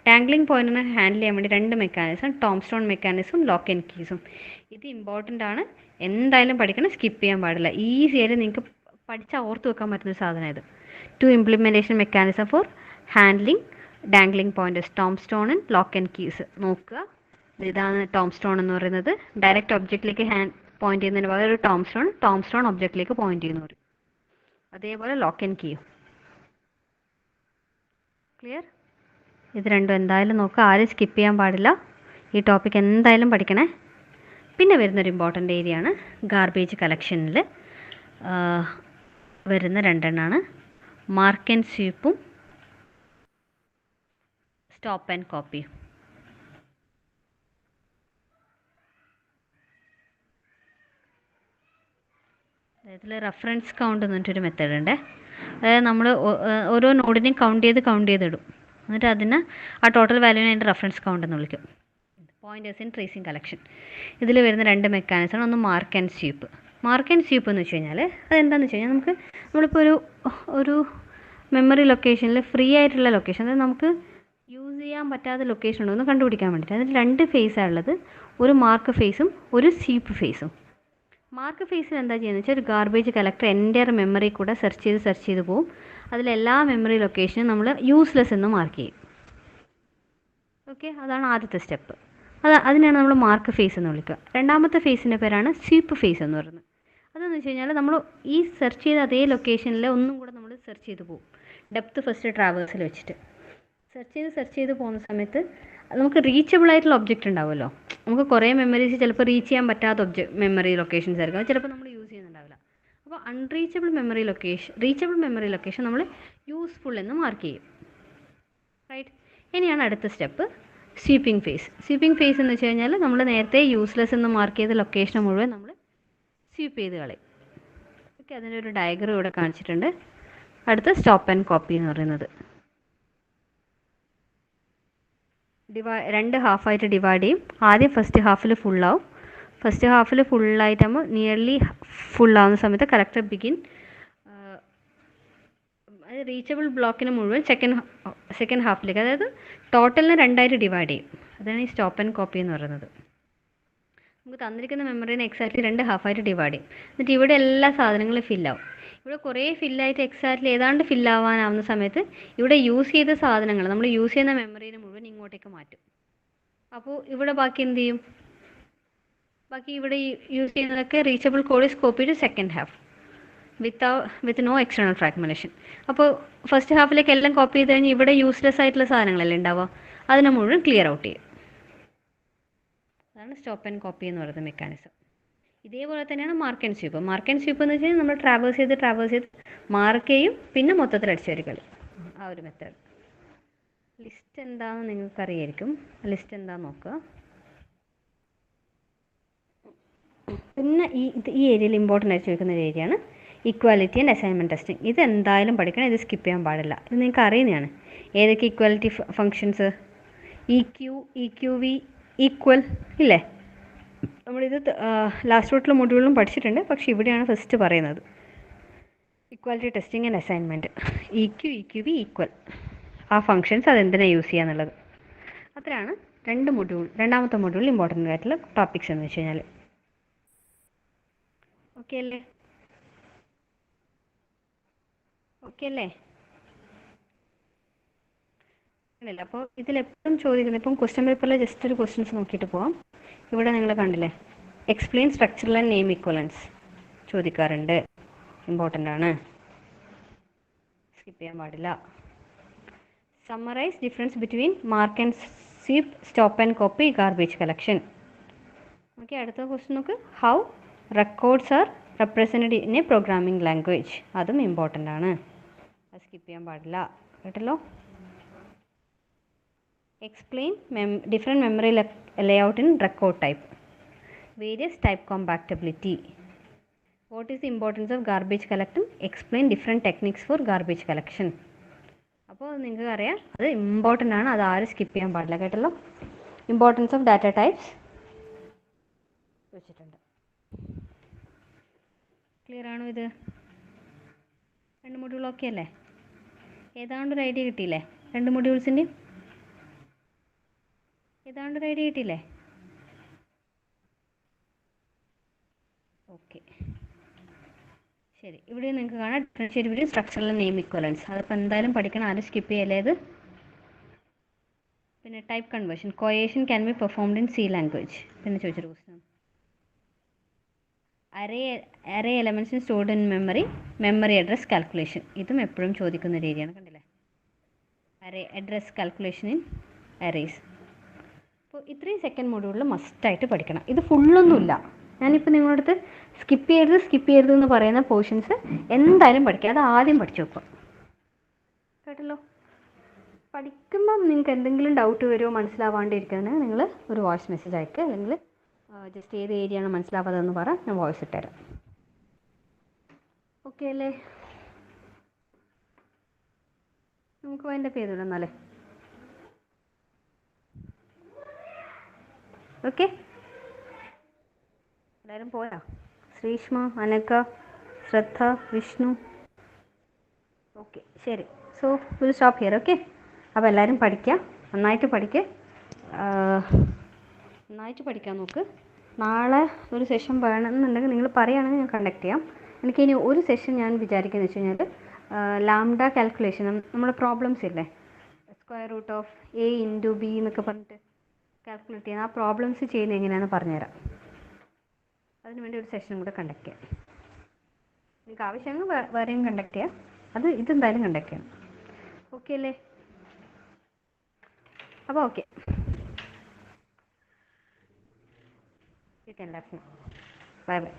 A: ഡാംഗ്ലിംഗ് പോയിൻറ്ററിനെ ഹാൻഡിൽ ചെയ്യാൻ വേണ്ടി 2 മെക്കാനിസം, ടോംസ്റ്റോൺ മെക്കാനിസം, ലോക്ക് ആൻഡ് കീസും. ഇത് ഇമ്പോർട്ടൻ്റ് ആണ്, എന്തായാലും പഠിക്കണം, സ്കിപ്പ് ചെയ്യാൻ പാടില്ല. ഈസി ആയിട്ട് നിങ്ങൾക്ക് പഠിച്ചാൽ ഓർത്ത് വെക്കാൻ പറ്റുന്ന സാധനം ഇത്. 2 implementation mechanism for handling dangling pointers, tombstone and lock and keys. നോക്കുക, ഇതാണ് ടോംസ്റ്റോൺ എന്ന് പറയുന്നത്. ഡയറക്റ്റ് ഒബ്ജക്റ്റിലേക്ക് പോയിന്റ് ചെയ്യുന്നതിന് പകരം ഒരു ടോംസ്റ്റോൺ ഒബ്ജക്റ്റിലേക്ക് പോയിന്റ് ചെയ്യുന്ന പറയും. അതേപോലെ ലോക്ക് ആൻഡ് കീയും. ക്ലിയർ? ഇത് രണ്ടും എന്തായാലും നോക്കുക, ആരും സ്കിപ്പ് ചെയ്യാൻ പാടില്ല. ഈ ടോപ്പിക് എന്തായാലും പഠിക്കണേ. പിന്നെ വരുന്നൊരു ഇമ്പോർട്ടൻ്റ് ഏരിയ ആണ് ഗാർബേജ് കളക്ഷനിൽ വരുന്ന 2 എണ്ണമാണ് മാർക്ക് ആൻഡ് സ്വീപ്പും സ്റ്റോപ്പ് ആൻഡ് കോപ്പിയും. ഇതിൽ റെഫറൻസ് കൗണ്ട് എന്ന് പറഞ്ഞിട്ടൊരു മെത്തേഡ് ഉണ്ട്. അതായത് നമ്മൾ ഓരോ നോഡിനെയും കൗണ്ട് ചെയ്തിടും. എന്നിട്ട് അതിന് ആ ടോട്ടൽ വാല്യൂവിനെ അതിൻ്റെ റെഫറൻസ് കൗണ്ട് എന്ന് വിളിക്കും. Pointers in tracing collection. ഇതിൽ വരുന്ന 2 മെക്കാനിസമാണ്. ഒന്ന് mark and sweep. Mark and sweep എന്ന് വെച്ച് കഴിഞ്ഞാൽ അതെന്താണെന്ന് വെച്ച് കഴിഞ്ഞാൽ നമ്മളിപ്പോൾ ഒരു മെമ്മറി ലൊക്കേഷനിൽ ഫ്രീ ആയിട്ടുള്ള ലൊക്കേഷൻ, അതായത് നമുക്ക് യൂസ് ചെയ്യാൻ പറ്റാത്ത ലൊക്കേഷൻ ഉണ്ടോ എന്ന് കണ്ടുപിടിക്കാൻ വേണ്ടിയിട്ട്. അതിൽ 2 ഫേസാണ് ഉള്ളത്, ഒരു മാർക്ക് ഫേസും ഒരു സ്വീപ്പ് ഫേസും. മാർക്ക് ഫേസിൽ എന്താ ചെയ്യുന്നത് വെച്ചാൽ ഒരു ഗാർബേജ് കളക്ടർ എൻ്റയർ മെമ്മറി കൂടെ സെർച്ച് ചെയ്ത് പോകും. അതിലെല്ലാ മെമ്മറി ലൊക്കേഷനും നമ്മൾ യൂസ്ലെസ് എന്ന് മാർക്ക് ചെയ്യും. ഓക്കെ, അതാണ് ആദ്യത്തെ സ്റ്റെപ്പ്. അതിനാണ് നമ്മൾ മാർക്ക് ഫേസ് എന്ന് വിളിക്കുക. രണ്ടാമത്തെ ഫേസിൻ്റെ പേരാണ് സ്വീപ്പ് ഫേസ് എന്ന് പറയുന്നത്. അതെന്ന് വെച്ച് കഴിഞ്ഞാൽ നമ്മൾ ഈ സെർച്ച് ചെയ്ത അതേ ലൊക്കേഷനിൽ ഒന്നും കൂടെ നമ്മൾ സെർച്ച് ചെയ്ത് പോകും. ഡെപ്ത് ഫസ്റ്റ് ട്രാവേഴ്സിൽ വെച്ചിട്ട് സെർച്ച് ചെയ്ത് പോകുന്ന സമയത്ത് നമുക്ക് റീച്ചബിൾ ആയിട്ടുള്ള ഒബ്ജക്റ്റ് ഉണ്ടാവുമല്ലോ. നമുക്ക് കുറേ മെമ്മറീസ് ചിലപ്പോൾ റീച്ച് ചെയ്യാൻ പറ്റാത്ത മെമ്മറി ലൊക്കേഷൻസ് ആയിരിക്കും, അത് ചിലപ്പോൾ നമ്മൾ യൂസ് ചെയ്യുന്നുണ്ടാവില്ല. അപ്പോൾ റീച്ചബിൾ മെമ്മറി ലൊക്കേഷൻ നമ്മൾ യൂസ്ഫുൾ എന്ന് മാർക്ക് ചെയ്യും. റൈറ്റ്. ഇനിയാണ് അടുത്ത സ്റ്റെപ്പ് സ്വീപ്പിംഗ് ഫേസ് എന്ന് വെച്ച് കഴിഞ്ഞാൽ നമ്മൾ നേരത്തെ യൂസ്ലെസ് എന്ന് മാർക്ക് ചെയ്ത ലൊക്കേഷൻ മുഴുവൻ നമ്മൾ സ്വീപ്പ് ചെയ്ത് കളയും. ഓക്കെ, അതിൻ്റെ ഒരു ഡയഗ്രം ഇവിടെ കാണിച്ചിട്ടുണ്ട്. അടുത്ത സ്റ്റോപ്പ് ആൻഡ് കോപ്പി എന്ന് പറയുന്നത് 2 ഹാഫായിട്ട് ഡിവൈഡ് ചെയ്യും. ആദ്യം ഫസ്റ്റ് ഹാഫിൽ ഫുള്ളാവും. ഫസ്റ്റ് ഹാഫിൽ ഫുള്ളായിട്ടാകുമ്പോൾ നിയർലി ഫുള്ളാവുന്ന സമയത്ത് കറക്റ്റ് ബിഗിൻ റീച്ചബിൾ ബ്ലോക്കിന് മുഴുവൻ സെക്കൻഡ് ഹാഫിലേക്ക്, അതായത് ടോട്ടലിനെ 2ആയിട്ട് ഡിവൈഡ് ചെയ്യും. അതാണ് ഈ സ്റ്റോപ്പ് ആൻഡ് കോപ്പി എന്ന് പറയുന്നത്. നമുക്ക് തന്നിരിക്കുന്ന മെമ്മറീനെ എക്സാക്ട്ലി 2 ഹാഫായിട്ട് ഡിവൈഡ് ചെയ്യും. എന്നിട്ട് ഇവിടെ എല്ലാ സാധനങ്ങളും ഫില്ലാവും. ഇവിടെ കുറേ ഫില്ലായിട്ട് എക്സാക്ട്ലി ഏതാണ്ട് ഫില്ലാവാനാവുന്ന സമയത്ത് ഇവിടെ യൂസ് ചെയ്ത സാധനങ്ങൾ നമ്മൾ യൂസ് ചെയ്യുന്ന മെമ്മറീനെ മുഴുവൻ ഇങ്ങോട്ടേക്ക് മാറ്റും. അപ്പോൾ ഇവിടെ ബാക്കി എന്ത് ചെയ്യും? ബാക്കി ഇവിടെ യൂസ് ചെയ്യുന്നതൊക്കെ reachable code is copy to second half with no external fragmentation. അപ്പോൾ ഫസ്റ്റ് ഹാഫിലേക്ക് എല്ലാം കോപ്പി ചെയ്ത് കഴിഞ്ഞ് ഇവിടെ യൂസ്ലെസ് ആയിട്ടുള്ള സാധനങ്ങളല്ലേ ഉണ്ടാവുക, അതിനെ മുഴുവൻ ക്ലിയർ ഔട്ട് ചെയ്യും. അതാണ് സ്റ്റോപ്പ് ആൻഡ് കോപ്പി എന്ന് പറയുന്ന മെക്കാനിസം. ഇതേപോലെ തന്നെയാണ് mark and sweep. Mark and sweep എന്ന് വെച്ച് കഴിഞ്ഞാൽ നമ്മൾ ട്രാവേഴ്സ് ചെയ്ത് മാർക്ക് ചെയ്യും, പിന്നെ മൊത്തത്തിൽ അടിച്ചു വരിക, ആ ഒരു മെത്തേഡ്. ലിസ്റ്റ് എന്താണെന്ന് നിങ്ങൾക്ക് അറിയായിരിക്കും. ലിസ്റ്റ് എന്താണെന്ന് നോക്കുക. പിന്നെ ഈ ഏരിയയിൽ ഇമ്പോർട്ടൻ്റ് ആയിട്ട് ചോദിക്കുന്ന ഒരു ഏരിയയാണ് ഇക്വാലിറ്റി ആൻഡ് അസൈൻമെൻറ്റ് ടെസ്റ്റിംഗ്. ഇത് എന്തായാലും പഠിക്കണം, ഇത് സ്കിപ്പ് ചെയ്യാൻ പാടില്ല. ഇത് നിങ്ങൾക്ക് അറിയുന്നതാണ്. ഏതൊക്കെ equality functions? EQ, EQV, equal ഇല്ലേ? നമ്മളിത് ലാസ്റ്റ് തൊട്ടുള്ള മൊഡ്യൂളിലും പഠിച്ചിട്ടുണ്ട്, പക്ഷേ ഇവിടെയാണ് ഫസ്റ്റ് പറയുന്നത്. Equality testing and assignment, EQ, EQV, equal, ആ ഫങ്ഷൻസ് അതെന്തിനാണ് യൂസ് ചെയ്യുക എന്നുള്ളത്. അത്രയാണ് രണ്ടാമത്തെ മൊഡ്യൂളിൽ ഇമ്പോർട്ടൻ്റ് ആയിട്ടുള്ള ടോപ്പിക്സ് എന്ന് വെച്ച് കഴിഞ്ഞാൽ. ഓക്കെ അല്ലേ? ഇല്ല, അപ്പോൾ ഇതിലെപ്പോഴും ചോദിക്കുന്നത്, ഇപ്പം ക്വസ്റ്റ്യൻ പേപ്പറിൽ ജസ്റ്റ് ഒരു ക്വസ്റ്റ്യൻസ് നോക്കിയിട്ട് പോവാം. ഇവിടെ നിങ്ങൾ കണ്ടില്ലേ, എക്സ്പ്ലെയിൻ സ്ട്രക്ചറൽ ആൻഡ് നെയിം ഇക്വലൻസ് ചോദിക്കാറുണ്ട്, ഇമ്പോർട്ടൻ്റ് ആണ്, സ്കിപ്പ് ചെയ്യാൻ പാടില്ല. Summarise difference between mark and sweep, stop and copy, garbage collection. Okay, അടുത്ത ക്വസ്റ്റ്യൻ നോക്ക്. How records R represented in A programming language, അതും ഇമ്പോർട്ടൻ്റ് ആണ്, അത് സ്കിപ്പ് ചെയ്യാൻ പാടില്ല. കേട്ടല്ലോ? Explain different memory layout in record type. Various type compatibility. What is the importance of garbage collection? Explain different techniques for garbage collection. അപ്പോൾ നിങ്ങൾക്ക് അറിയാം, അത് ഇമ്പോർട്ടൻ്റ് ആണ്, അത് ആരും സ്കിപ്പ് ചെയ്യാൻ പാടില്ല. കേട്ടല്ലോ? ഇമ്പോർട്ടൻസ് ഓഫ് ഡാറ്റ ടൈപ്സ് വെച്ചിട്ടുണ്ട്. ക്ലിയർ ആണോ? ഇത് 2 മൊഡ്യൂൾ ഓക്കെ അല്ലേ? ഏതാണ്ട് ഒരു ഐഡിയ കിട്ടിയില്ലേ 2 മൊഡ്യൂൾസിൻ്റെയും? ഏതാണ്ട് ഒരു ഐഡിയ കിട്ടിയില്ലേ? ഓക്കെ, ശരി. ഇവിടെ നിങ്ങൾക്ക് കാണാം differentiate between structural name equivalence. അതിപ്പോൾ എന്തായാലും പഠിക്കണം, ആരും സ്കിപ്പ് ചെയ്യല്ലേ ഇത്. പിന്നെ type conversion, coercion can be performed in C language. പിന്നെ ചോദിച്ചൊരു question, array elements stored in memory address calculation. ഇതും എപ്പോഴും ചോദിക്കുന്ന ഒരു ഏരിയയാണ്. കണ്ടില്ലേ, array address calculation in arrays. അപ്പോൾ ഇത്രയും സെക്കൻഡ് മൊഡ്യൂളിൽ മസ്റ്റായിട്ട് പഠിക്കണം. ഇത് ഫുള്ളൊന്നുമില്ല, ഞാനിപ്പോൾ നിങ്ങളുടെ അടുത്ത് സ്കിപ്പ് ചെയ്യരുത് എന്ന് പറയുന്ന പോർഷൻസ് എന്തായാലും പഠിക്കുക. അത് ആദ്യം പഠിച്ചു വെക്കുക. കേട്ടല്ലോ? പഠിക്കുമ്പം നിങ്ങൾക്ക് എന്തെങ്കിലും ഡൗട്ട് വരുമോ, മനസ്സിലാവാണ്ടിരിക്കുന്നതിന് നിങ്ങൾ ഒരു വോയിസ് മെസ്സേജ് അയക്കുക, അല്ലെങ്കിൽ ജസ്റ്റ് ഏത് ഏരിയ ആണ് മനസ്സിലാവാത്തതെന്ന് പറ, ഞാൻ വോയിസ് ഇട്ടുതരാം. ഓക്കെ അല്ലേ? നമുക്ക് അതിൻ്റെ പേരില്ല എന്നാലേ. ഓക്കെ, എല്ലാവരും പോയാ? ശ്രീഷ്മ, അനക, ശ്രദ്ധ, വിഷ്ണു. ഓക്കെ, ശരി. So will stop here. Okay, അപ്പോൾ എല്ലാവരും പഠിക്കുക, നന്നായിട്ട് പഠിക്കുക, നന്നായിട്ട് പഠിക്കാൻ നോക്ക്. നാളെ ഒരു സെഷൻ വേണമെന്നുണ്ടെങ്കിൽ നിങ്ങൾ പറയുകയാണെങ്കിൽ ഞാൻ കണ്ടക്ട് ചെയ്യാം. എനിക്കിനി ഒരു സെഷൻ ഞാൻ വിചാരിക്കുന്നത് വെച്ച് കഴിഞ്ഞാൽ ലാംഡ കാൽക്കുലേഷൻ, നമ്മുടെ പ്രോബ്ലംസ് ഇല്ലേ, square root of A × B എന്നൊക്കെ പറഞ്ഞിട്ട് കാൽക്കുലേറ്റ് ചെയ്യുന്ന ആ പ്രോബ്ലംസ് ചെയ്യുന്നത് എങ്ങനെയാണെന്ന് പറഞ്ഞുതരാം. അതിനുവേണ്ടി ഒരു സെഷനും കൂടെ കണ്ടക്ട് ചെയ്യാം. നിങ്ങൾക്ക് ആവശ്യമെങ്കിൽ വേറെയും കണ്ടക്ട് ചെയ്യാം. ഇതെന്തായാലും കണ്ടക്ട് ചെയ്യണം. ഓക്കെ അല്ലേ? അപ്പോൾ okay, you can let me. Bye bye.